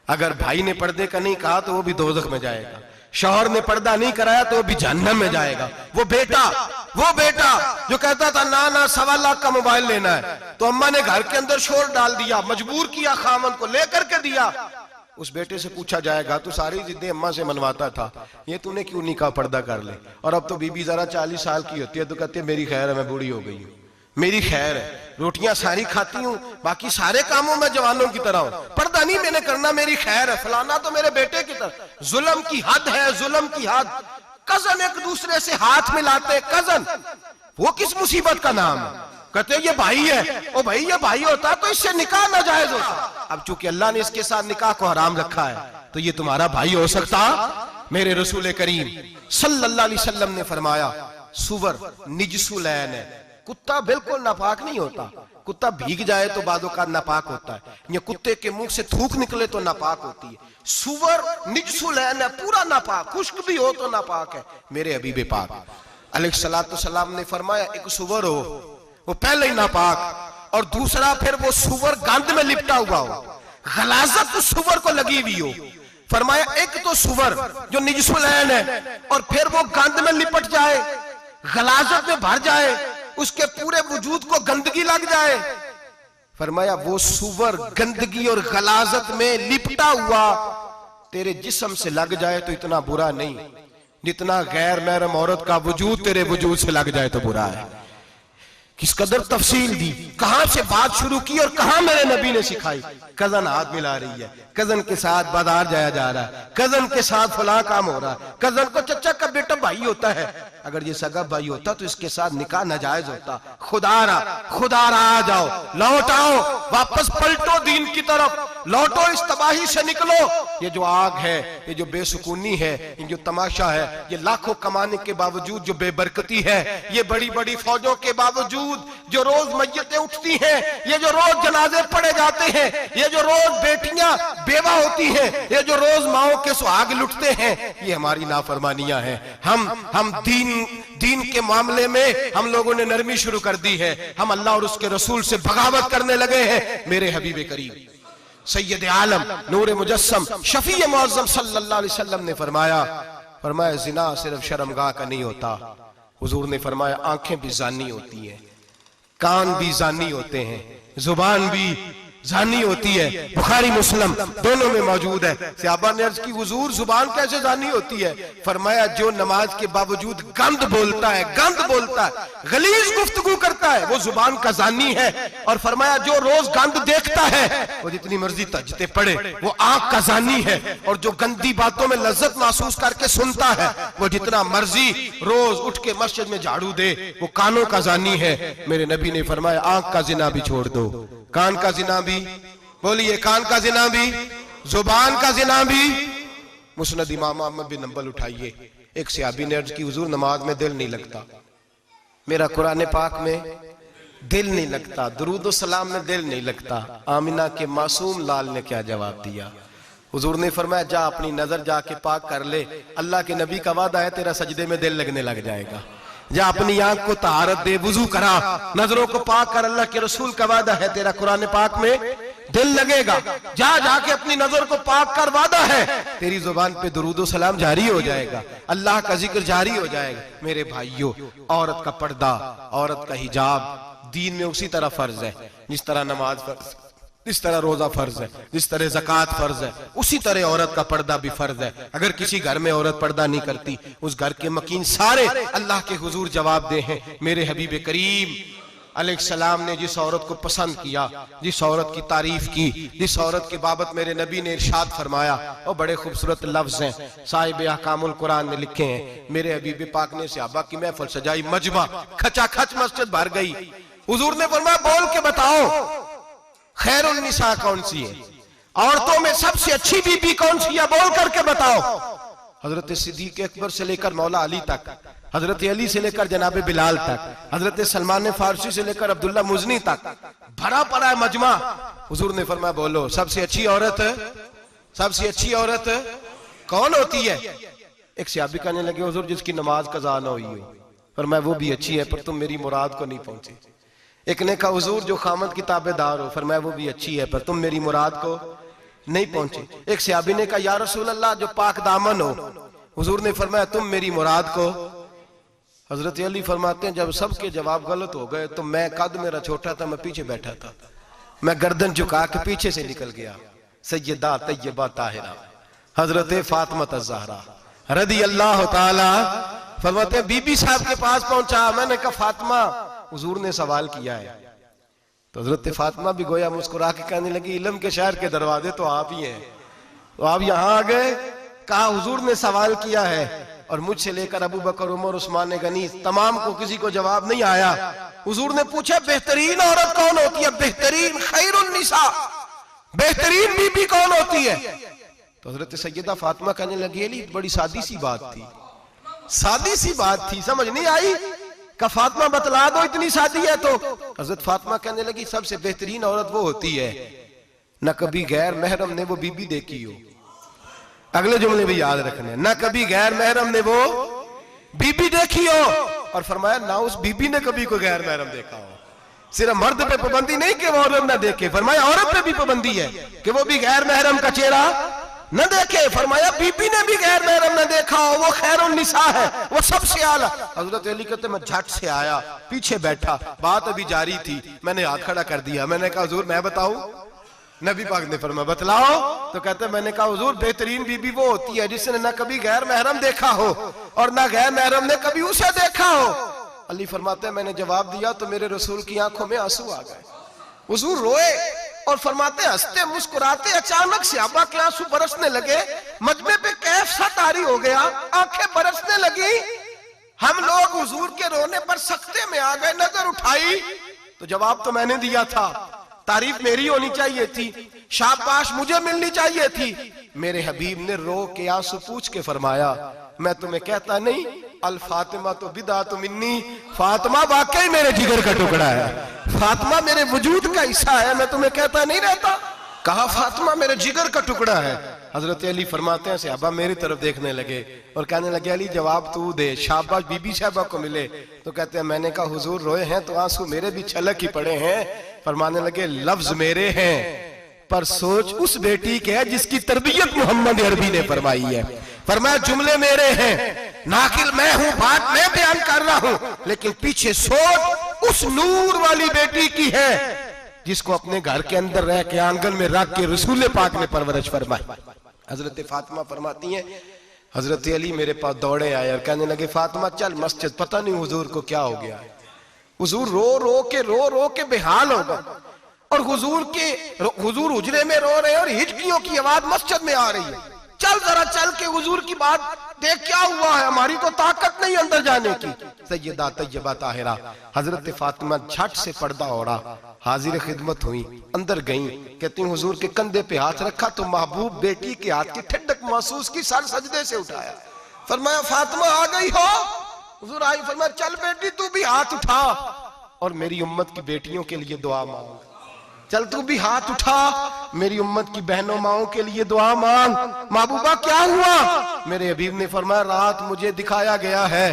अगर भाई ने पर्दे का नहीं कहा तो वो भी दोज़ख में जाएगा, शौहर ने पर्दा नहीं कराया तो वो भी जहन्नम में जाएगा। वो बेटा जो कहता था ना ना 1.25 लाख का मोबाइल लेना है, तो अम्मा ने घर के अंदर शोर डाल दिया, मजबूर किया, खामन को लेकर के दिया। उस बेटे से पूछा जाएगा तू सारी जिद्दें अम्मा से मनवाता था, ये तूने क्यों नहीं कहा पर्दा कर ले? और अब तो बीबी जरा 40 साल की होती है तो कहती है मेरी खैर है, मैं बूढ़ी हो गई हूँ, मेरी खैर है, रोटियां सारी खाती हूँ, बाकी सारे कामों में जवानों की तरह हूं, पर्दा नहीं मैंने करना, मेरी खैर है। फलाना तो मेरे बेटे की तरह। जुल्म की हद है, जुल्म की हद। कजन एक दूसरे से हाथ मिलाते, कजन, वो किस मुसीबत का नाम है? कहते ये भाई है, ओ भाई ये भाई होता तो इससे निकाह नाजायज होता। अब चूंकि अल्लाह ने इसके साथ निकाह को हराम रखा है तो ये तुम्हारा भाई हो सकता? मेरे रसूल करीम सल्लल्लाहु अलैहि वसल्लम ने फरमाया सुवर निजसुलैन है, कुत्ता बिल्कुल नापाक नहीं होता, कुत्ता भीग जाए तो बादों का नापाक होता है, ये कुत्ते के मुंह से थूक निकले तो नापाक होती है। सुवर निजसुलैन है, पूरा नापाक, खुश्क भी हो तो नापाक है। मेरे हबीब पाक अलैहिस्सलातु वस्सलाम ने फरमाया एक सुवर हो वो पहले ही नापाक, और दूसरा फिर वो सुवर गंद में लिपटा हुआ हो, गलाजत उस सुवर को लगी हुई हो। फरमाया एक तो सुवर जो निजसुलैन है और फिर वो गंद में लिपट जाए, गलाजत में भर जाए, उसके पूरे वजूद को गंदगी लग जाए। फरमाया वो सुवर गंदगी और गलाजत में लिपटा हुआ तेरे जिस्म से लग जाए तो इतना बुरा नहीं, जितना गैर महरम औरत का वजूद तेरे वजूद से लग जाए तो बुरा है। किस कदर तफसील दी, कहां से बात शुरू की और कहां मेरे नबी ने सिखाई। कजन हाथ मिला रही है, कजन के साथ बाजार जाया जा रहा है, कजन के साथ फला काम हो रहा है, कजन को चचा का बेटा भाई होता है, अगर ये सगा भाई होता तो इसके साथ निकाह नाजायज होता। खुदारा आ जाओ, लौट आओ, वापस पलटो दीन की तरफ, लौटो, इस तबाही से निकलो। ये जो आग है, ये जो बेसुकूनी है, ये जो तमाशा है, ये लाखों कमाने के बावजूद जो बेबरकती है, ये बड़ी बड़ी फौजों के बावजूद जो रोज मय्यतें उठती हैं, ये जो रोज जनाजे पड़े जाते हैं, ये जो रोज बेटियां बेवा होती हैं, ये जो रोज माओ के सुहाग लुटते हैं, ये हमारी नाफरमानियां हैं। हम दीन के मामले में हम लोगों ने नरमी शुरू कर दी है, हम अल्लाह और उसके रसूल से बगावत करने लगे हैं। मेरे हबीब करीम सैयद आलम नूर मुजस्सम शफी मुअज़्ज़म सल्लल्लाहु अलैहि वसल्लम ने फरमाया जिना सिर्फ शर्मगाह का नहीं होता, हुजूर ने फरमाया आंखें भी जानी होती हैं, कान भी जानी होते हैं, जुबान भी जानी होती है। बुखारी मुस्लिम दोनों में मौजूद है। सहाबा ने अर्ज की हुजूर जुबान कैसे जानी होती है? फरमाया जो नमाज के बावजूद गंद बोलता है, गलीज गुफ्तगू करता है, वो जुबान का जानी है। और फरमाया जो रोज गंद देखता है, वो जितनी मर्जी तजते पड़े, वो आंख का जानी है। और जो गंदी बातों में लज्जत महसूस करके सुनता है, वो जितना मर्जी रोज उठ के मस्जिद में झाड़ू दे, वो कानों का जानी है। मेरे नबी ने फरमाया आंख का जिना भी छोड़ दो, कान का जिना भी, बोलिए कान का जिना भी, जुबान का जिना भी। मुस्नद इमाम अहमद बिन हंबल उठाइए, एक सहाबी ने अर्ज की हुजूर नमाज में दिल नहीं लगता, मेरा कुरान पाक में दिल नहीं लगता, दुरूद सलाम में दिल नहीं लगता। आमिना के मासूम लाल ने क्या जवाब दिया? हुजूर ने फरमाया जा अपनी नजर जाके पाक कर ले, अल्लाह के नबी का वादा है तेरा सजदे में दिल लगने लग जाएगा। जा अपनी आंख को तहारत दे, वुजू करा, नजरों को पाक कर, अल्लाह के रसूल का वादा है तेरा कुरान पाक में दिल लगेगा, जा जाके अपनी नजर को पाक कर वादा है तेरी जुबान पे दुरूदो सलाम जारी हो जाएगा, अल्लाह का जिक्र जारी हो जाएगा। मेरे भाइयों, औरत का पर्दा, औरत का हिजाब दीन में उसी तरह फर्ज है जिस तरह नमाज फर्ज, जिस तरह रोजा फर्ज है, जिस तरह ज़कात फर्ज है, उसी तरह औरत का पर्दा भी फर्ज है। अगर किसी घर में औरत पर्दा नहीं करती, उस घर के मकीन सारे अल्लाह के हुजूर जवाब दे हैं। मेरे हबीब करीम अलैहिस्सलाम ने जिस औरत को पसंद किया, जिस औरत की तारीफ की, जिस औरत की बाबत मेरे नबी ने इरशाद फरमाया, और बड़े खूबसूरत लफ्ज हैं, साहिब अहकामुल कुरान ने लिखे हैं। मेरे हबीब पाक ने सहाबा की महफिल सजाई, मजमा खचाखच मस्जिद भर गई। हुजूर ने फरमाया बोल के बताओ खैरुन निसा कौन सी है, औरतों में सबसे अच्छी बीबी कौन सी है, बोल करके बताओ। हजरत सिद्दीक अकबर से लेकर मौला अली तक, हजरत अली से लेकर जनाब बिलाल तक, हजरत सलमान फारसी से लेकर अब्दुल्ला मुजनी तक भरा पड़ा है मजमा। हुजूर ने फरमाया बोलो सबसे अच्छी औरत, सबसे अच्छी औरत कौन होती है? एक सहाबी कहने लगे हुजूर जिसकी नमाज कज़ा न हुई हो। फरमाया वो भी अच्छी है पर तुम मेरी मुराद को नहीं पहुंचे। एक ने कहा हुजूर जो खामद की ताबेदार हो। फरमाया वो भी अच्छी है पर तुम मेरी मुराद को नहीं पहुंचे। एक सहाबी ने कहा या रसूल अल्लाह जो पाक दामन हो। हुजूर ने फरमाया तुम मेरी मुराद को। हजरत अली फरमाते हैं जब सबके जवाब गलत हो गए तो मैं, कद मेरा छोटा था, मैं पीछे बैठा था, मैं गर्दन झुका के पीछे से निकल गया। सैयदा तैयबा ताहिरा हजरत फातिमा ज़हरा रदी अल्लाह ताला फरमाते हैं बीबी साहब के पास पहुंचा। मैंने कहा फातिमा हुजूर ने सवाल किया है। तो हजरत फातिमा भी गोया मुस्कुरा के कहने लगी इल्म के शहर के दरवाजे तो आप ही हैं, तो आप यहाँ आ गए। कहा हुजूर ने सवाल किया है और मुझसे लेकर अबू बकर, उमर, उस्मान गनी तमाम को किसी को जवाब नहीं आया। हुजूर ने पूछा बेहतरीन औरत कौन होती है, बेहतरीन खैरुन निसा, बेहतरीन बीबी कौन होती है? तो हजरत सैयदा फातिमा कहने लगी अली बड़ी सादी सी बात थी, सादी सी बात थी, समझ नहीं आई। का फातिमा बतला दो इतनी सादी है तो। हजरत फातिमा कहने लगी सबसे बेहतरीन औरत वो होती है न कभी गैर महरम ने वो बीबी देखी हो। अगले जुमले भी याद रखने, न कभी गैर महरम ने वो बीबी देखी हो। और फरमाया ना उस बीबी ने कभी कोई गैर महरम देखा हो। सिर्फ मर्द पे पाबंदी नहीं कि वो औरत ना देखे, फरमाया औरत पे भी पाबंदी है कि वो भी गैर महरम का चेहरा न देखे। फरमाया बीबी ने भी गैर महरम न देखा हो, वो खैरुन निसा है, वो सबसे आला। हजरत अली कहते मैं झट से आया, पीछे बैठा, बात अभी जारी थी, मैंने हाथ खड़ा कर दिया। मैंने कहा हुजूर मैं बताऊं? नबी पाक ने फरमाया बतलाओ। तो कहते मैंने कहा हुजूर बेहतरीन बीबी वो होती है जिसने न कभी गैर महरम देखा हो और न गैर महरम ने कभी उसे देखा हो। अली फरमाते मैंने जवाब दिया तो मेरे रसूल की आंखों में आंसू आ गए। हुजूर रोए और फरमाते हंसते मुस्कुराते अचानक से सहाबा के आंसू बरसने लगे। मजमे पे कैफ सा तारी हो गया, आंखें बरसने लगी। हम लोग हुजूर के रोने पर सख्ते में आ गए। नजर उठाई तो जवाब तो मैंने दिया था, तारीफ मेरी होनी चाहिए थी, शाबाश मुझे मिलनी चाहिए थी। मेरे हबीब ने रो के आंसू पूछ के फरमाया मैं तुम्हें कहता नहीं अल फातिमा तो बिदा तो मिन्नी, फातिमा वाकई मेरे जिगर का टुकड़ा है, फातिमा मेरे वजूद का हिस्सा है, मैं तुम्हें कहता नहीं रहता। कहा फातिमा मेरे जिगर का टुकड़ा है। हजरत अली फरमाते हैं सहाबा मेरी तरफ देखने लगे और कहने लगे अली जवाब तू दे, शाबाश बीबी साहबा को मिले। तो कहते हैं मैंने कहा हुजूर रोए हैं तो आंसू मेरे भी छलक ही पड़े हैं। फरमाने लगे लफ्ज मेरे हैं पर सोच उस बेटी के है जिसकी तरबियत मोहम्मद अरबी ने फरमाई है। फरमाया जुमले मेरे हैं, नाकिल मैं हूं, बात मैं बयान कर रहा हूं, लेकिन पीछे सोच उस नूर वाली बेटी की है जिसको अपने घर के अंदर रह के आंगन में रख के रसूल पाक ने परवरिश फरमाई। हजरत फातिमा फरमाती हैं हजरत अली मेरे पास दौड़े आए और कहने लगे फातिमा चल मस्जिद, पता नहीं हुजूर को क्या हो गया है। हुजूर रो रो के बेहाल हो गए और हुजूर हुजरे में रो रहे हैं और हिचकियों की आवाज मस्जिद में आ रही है। चल जरा चल के हुजूर की बात देख क्या हुआ है, हमारी तो ताकत नहीं अंदर जाने की। सैयदा तैयबा ताहिरा हजरत फातिमा झट से पर्दा ओढ़ा, हाजिर खिदमत हुई, अंदर गई। कहती हुजूर के कंधे पे हाथ रखा तो महबूब बेटी के हाथ की ठंडक महसूस की, सर सजदे से उठाया। फरमाया फातिमा आ गई हो? हुजूर आई। फरमाया चल बेटी तू भी हाथ उठा और मेरी उम्मत की बेटियों के लिए दुआ मांग। चल तू भी हाथ उठा, मेरी उम्मत की बहनों माओं के लिए दुआ मांग। महबूबा क्या हुआ? मेरे हबीब ने फरमाया रात मुझे दिखाया गया है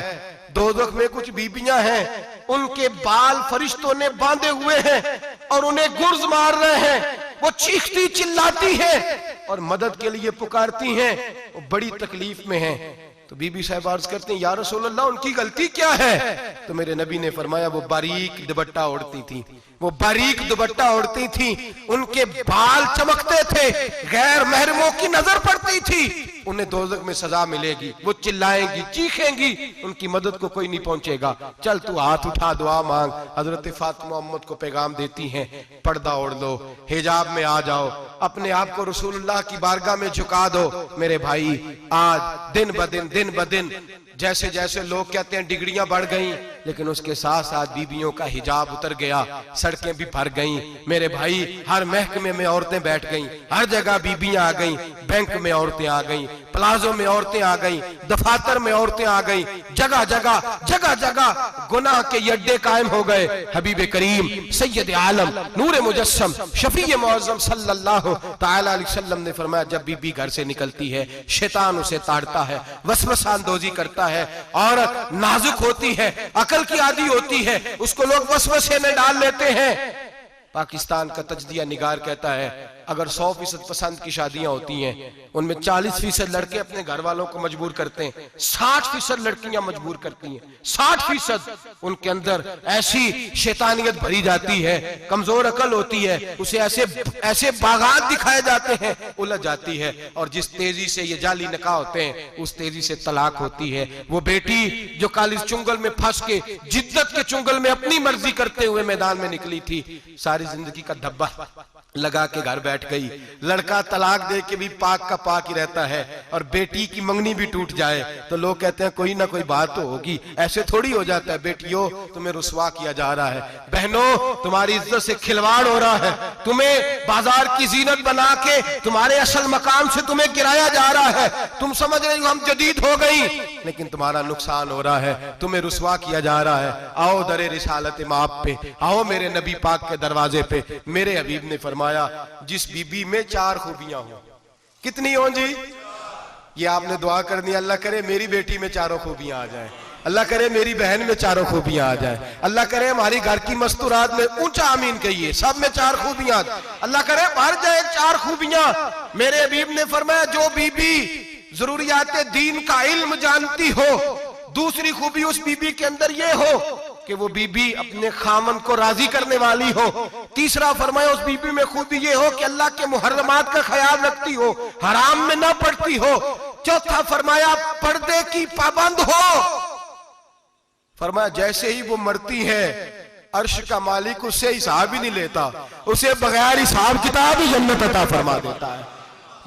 दोज़ख में कुछ बीबियां हैं, उनके बाल फरिश्तों ने बांधे हुए हैं और उन्हें गुर्ज मार रहे हैं। वो चीखती चिल्लाती हैं और मदद के लिए पुकारती हैं, वो बड़ी तकलीफ में हैं। तो बीबी साहब अर्ज करते हैं, या रसूल अल्लाह उनकी गलती क्या है? तो मेरे नबी ने फरमाया, वो बारीक दुपट्टा ओढ़ती थी, वो बारीक दुपट्टा ओढ़ती थी, उनके बाल चमकते थे, गैर महरमों की नजर पड़ती थी, उन्हें दोज़ख में सजा मिलेगी, वो चिल्लाएंगी, चीखेंगी, उनकी मदद को कोई नहीं पहुंचेगा। चल तू हाथ उठा, दुआ मांग। हजरत फातिमा उम्मत को पैगाम देती हैं, पर्दा ओढ़ लो, हिजाब में आ जाओ, अपने आप को रसूलुल्लाह की बारगाह में झुका दो। मेरे भाई, आज दिन ब दिन जैसे जैसे लोग कहते हैं डिग्रियां बढ़ गई, लेकिन उसके साथ साथ बीबियों का हिजाब उतर गया, सड़कें भी भर गईं। मेरे भाई, हर महकमे में औरतें बैठ गईं, हर जगह बीबियां आ गईं, बैंक में औरतें आ गईं, प्लाजो में औरतें आ गईं, दफातर में औरतें आ गईं, जगह जगह गुनाह के अड्डे कायम हो गए। हबीब करीम सैयद आलम नूर मुजस्सम शफी मुअज़्ज़म सल्लल्लाहु तआला अलैहि वसल्लम ने फरमाया, जब बीबी घर से निकलती है, शैतान उसे ताड़ता है, वसवसा अंदोजी करता है। औरत नाजुक होती है, अकल की आदी होती है, उसको लोग वसवसे में डाल लेते हैं। पाकिस्तान का तजदिया निगार कहता है, अगर 100% पसंद की शादियां होती हैं, उनमें 40% लड़के अपने घर वालों को मजबूर करते हैं, 60% लड़कियां मजबूर करती हैं। 60% उनके अंदर ऐसी शैतानियत भरी जाती है, कमजोर अकल होती है, उसे ऐसे बागात दिखाए जाते हैं, उलझ जाती है। और जिस तेजी से ये जाली निकाह होते हैं, उस तेजी से तलाक होती है। वो बेटी जो कालिज चुंगल में फंस के, जिद्दत के चुंगल में अपनी मर्जी करते हुए मैदान में निकली थी, सारी जिंदगी का धब्बा लगा के घर बैठ गई। लड़का तलाक दे के भी पाक का पाक ही रहता है, और बेटी की मंगनी भी टूट जाए तो लोग कहते हैं कोई ना कोई बात तो होगी। ऐसे थोड़ी हो जाता है। बेटियों, तुम्हें रुसवा किया जा रहा है, बहनों तुम्हारी इज्जत से खिलवाड़ हो रहा है, तुम्हें बाजार की जीनत बना के तुम्हारे असल मकाम से तुम्हें गिराया जा रहा है। तुम समझ रही हो हम जदीद हो गई, लेकिन तुम्हारा नुकसान हो रहा है, तुम्हें रुसवा किया जा रहा है। आओ दरे रिसालत माप पे, आओ मेरे नबी पाक के दरवाजे पे। मेरे हबीब ने फरमाया, जिस बीबी में 4 खूबियां हो। कितनी हो जी? ये आपने दुआ करनी, अल्लाह करे मेरी बेटी में 4 खूबियां आ जाए, अल्लाह करे मेरी बहन में 4 खूबियां आ जाए, अल्लाह करे हमारी घर की मस्तूरात में, ऊंचा आमीन कहिए, सब में 4 खूबियां, अल्लाह करे भर जाए 4 खूबियां। मेरे हबीब ने फरमाया, जो बीबी जरूरियात दीन का इल्म जानती हो, दूसरी खूबी उस बीबी के अंदर ये हो कि वो बीबी अपने खामन को राजी करने वाली हो। तीसरा फरमाया, उस बीबी में खूबी ये हो कि अल्लाह के मुहर्रमात का ख्याल रखती हो, हराम में ना पड़ती हो। चौथा फरमाया, पर्दे की पाबंद हो। फरमाया, जैसे ही वो मरती है, अर्श का मालिक उससे हिसाब ही नहीं लेता, उसे बगैर हिसाब किताब ही जन्नत अता फरमा देता है।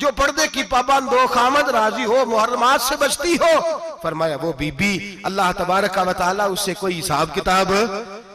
जो पर्दे की पाबंद हो, खामद राजी हो, मुहर्रमात से बचती हो, फरमाया वो बीबी अल्लाह तबारक व तआला उससे कोई हिसाब किताब,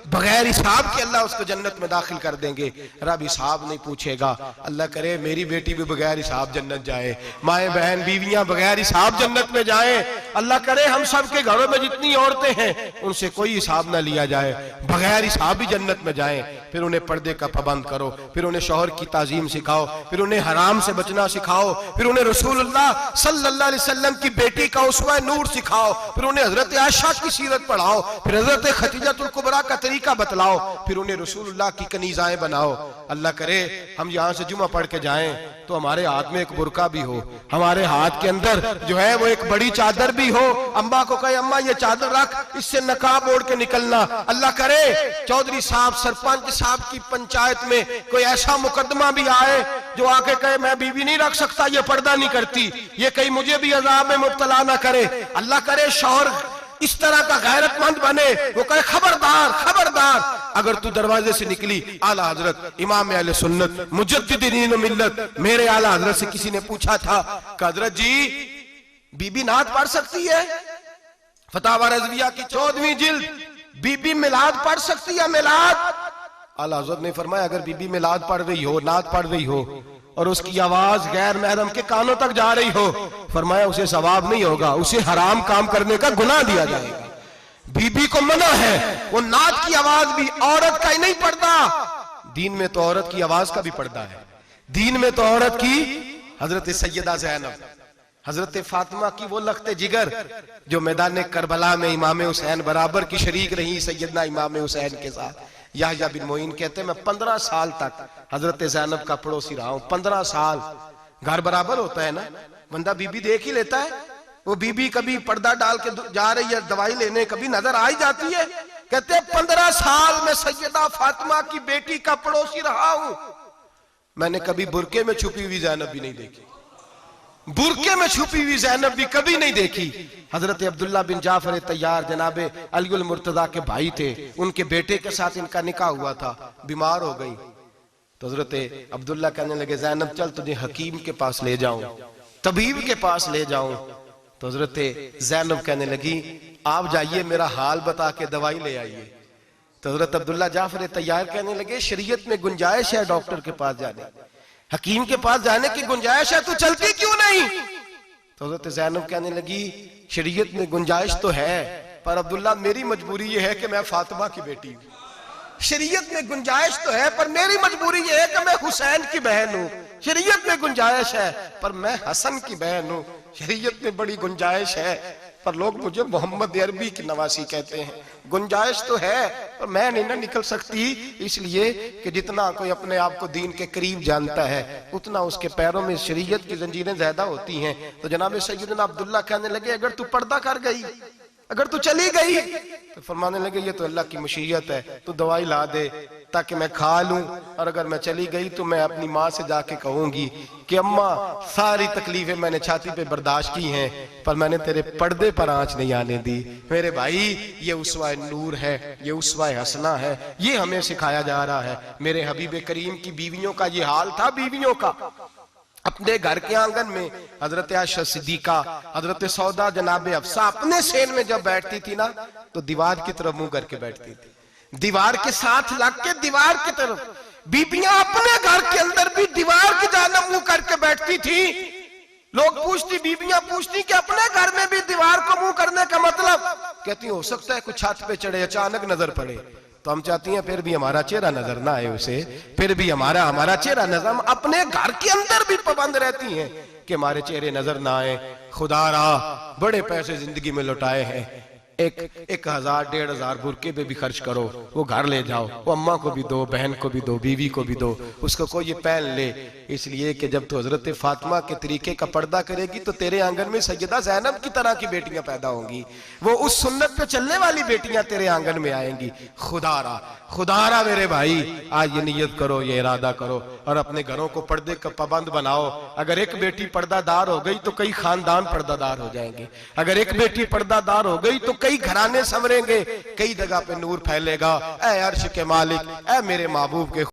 बगैर हिसाब के अल्लाह उसको जन्नत में दाखिल कर देंगे। रब हिसाब नहीं पूछेगा। अल्लाह करे मेरी बेटी भी बगैर हिसाब जन्नत जाए, माए बहन बीवियां बगैर हिसाब जन्नत में जाए। अल्लाह करे हम सब के घरों में जितनी औरतें हैं उनसे कोई हिसाब ना लिया जाए, बगैर हिसाब भी जन्नत में जाए। फिर उन्हें पर्दे का पाबंद करो, फिर उन्हें शौहर की ताजीम सिखाओ, फिर उन्हें हराम से बचना सिखाओ, फिर उन्हें रसूलुल्लाह सल्लल्लाहु अलैहि वसल्लम की बेटी का उस्वा नूर सिखाओ, फिर उन्हें हजरत आयशा की सीरत पढ़ाओ, फिर हजरत खदीजतुल कुबरा का तरीका बतलाओ, फिर उन्हें रसूलुल्लाह की कनीज़ाएं बनाओ। अल्लाह करे हम यहाँ से जुमा पढ़ के जाएं तो हमारे हाथ में एक बुरका भी हो, हमारे हाथ के अंदर जो है वो एक बड़ी चादर भी हो। अम्मा को कहे अम्मा ये चादर रख, इससे नकाब ओढ़ के निकलना। अल्लाह करे चौधरी साहब सरपंच साहब की पंचायत में कोई ऐसा मुकदमा भी आए जो आके कहे मैं बीवी नहीं रख सकता, ये पर्दा नहीं करती, ये कहीं मुझे भी अजाब में मुब्तला ना करे। अल्लाह करे शौहर इस तरह का गैरतमंद बने, वो कहे खबरदार खबरदार, अगर तू दरवाजे से निकली। आला हजरत इमाम अहले सुन्नत मुजद्दिदीन मिल्लत मेरे आला हजरत से किसी ने पूछा था कि हजरत जी बीबी नात पढ़ सकती है? फतावा रज़विया की 14वीं जिल्द, बीबी मिलाद पढ़ सकती है? मिलाद? आला हजरत ने फरमाया अगर बीबी मिलाद पढ़ रही हो, नात पढ़ रही हो और उसकी आवाज गैर महरम के कानों तक जा रही हो, फरमाया उसे सवाब नहीं होगा, उसे हराम काम करने का गुनाह दिया जाएगा। बीबी को मना है, वो नात की आवाज भी औरत का ही नहीं पड़ता, दीन में तो औरत की आवाज का भी पर्दा है। दीन में तो औरत की हजरत सैयदा ज़ैनब, हजरत फातिमा की वो लख्ते जिगर जो मैदान करबला में इमाम हुसैन बराबर की शरीक रही सैयदना इमाम हुसैन के साथ। याह्या बिन मोइन कहते हैं मैं 15 साल तक हजरत ज़ैनब का पड़ोसी रहा हूं। 15 साल। घर बराबर होता है ना, बंदा बीबी देख ही लेता है। वो बीबी कभी पर्दा डाल के जा रही है दवाई लेने, कभी नजर आ ही जाती है। कहते हैं 15 साल में सैयदा फातिमा की बेटी का पड़ोसी रहा हूं, मैंने कभी बुरके में छुपी हुई ज़ैनब भी नहीं देखी। बुरके में छुपी हुई ज़ैनब भी कभी नहीं देखी। हजरत अब्दुल्ला बिन जाफर तैयार जनाबे अलीउल मुर्तजा के भाई थे, उनके बेटे के साथ इनका निकाह हुआ था। बीमार हो गई तो हजरत अब्दुल्ला कहने लगे ज़ैनब चल तुझे हकीम के पास ले जाऊं, तबीब के पास ले जाऊं। तो हजरत ज़ैनब कहने लगी आप जाइए मेरा हाल बता के दवाई ले आइए। तो हजरत अब्दुल्ला जाफर तैयार कहने लगे शरीयत में गुंजाइश है डॉक्टर के पास जाने, हकीम के पास जाने की गुंजाइश है, तू चलती क्यों नहीं? तो हजरत ज़ैनब कहने लगी शरीयत में गुंजाइश तो है, पर अब्दुल्ला मेरी मजबूरी ये है कि मैं फातिमा की बेटी हूं। शरीयत में गुंजाइश तो है पर मेरी मजबूरी ये है कि मैं हुसैन की बहन हूं। शरीयत में गुंजाइश है पर मैं हसन की बहन हूं। शरीयत में बड़ी गुंजाइश है पर लोग मुझे मोहम्मद अरबी की नवासी कहते हैं। गुंजाइश तो है पर मैं नहीं ना निकल सकती, इसलिए कि जितना कोई अपने आप को दीन के करीब जानता है उतना उसके पैरों में शरीयत की जंजीरें ज्यादा होती हैं। तो जनाब सैयदना अब्दुल्ला कहने लगे अगर तू पर्दा कर गई, अगर तू चली गई, तो फरमाने लगे ये तो अल्लाह की मशीयत है, तू दवाई ला दे ताकि मैं खा लूं, और अगर मैं चली गई तो मैं अपनी माँ से जाके कहूंगी कि अम्मा सारी तकलीफें मैंने छाती पे बर्दाश्त की हैं पर मैंने तेरे पर्दे पर आंच नहीं आने दी। मेरे भाई ये उसवा नूर है, ये उसवा हसना है, ये हमें सिखाया जा रहा है। मेरे हबीब करीम की बीवियों का ये हाल था। बीवियों का अपने घर के आंगन में हजरत आयशा सिद्दीका, हजरत सौदा जनाबे अफसा अपने सेन में जब बैठती थी ना तो दीवार की तरफ मुंह करके बैठती थी, दीवार के साथ लग के दीवार की तरफ। बीबियां अपने घर के अंदर भी दीवार की जानब मुंह करके बैठती थी। लोग पूछती, बीबियां पूछती कि अपने घर में भी दीवार को मुंह करने का मतलब? कहती हो सकता है कुछ छत पे चढ़े अचानक नजर पड़े तो हम चाहती हैं फिर भी हमारा चेहरा नजर ना आए उसे, फिर भी हमारा चेहरा नजर। हम अपने घर के अंदर भी पाबंद रहती हैं कि हमारे चेहरे नजर ना आए। खुदारा बड़े पैसे जिंदगी में लुटाए हैं, 1000 1500 बुरके पे भी खर्च करो, वो घर ले जाओ, वो अम्मा को भी दो, बहन को भी दो, बीवी को भी दो, उसको कोई ये पहन ले। इसलिए कि जब तो हजरत फातिमा के तरीके का पर्दा करेगी तो तेरे आंगन में सैयदा ज़ैनब की तरह की बेटियां पैदा होंगी, वो उस सुन्नत पे चलने वाली बेटियां तेरे आंगन में आएंगी। खुदारा मेरे भाई आज ये नियत करो, ये इरादा करो और अपने घरों को पर्दे का पाबंद बनाओ। अगर एक बेटी पर्दादार हो गई तो कई खानदान पर्दादार हो जाएंगे, अगर एक बेटी पर्दादार हो गई तो कई घराने संवरेंगे, कई जगह पे नूर फैलेगा। ऐ अर्श के मालिक, ऐ मेरे महबूब के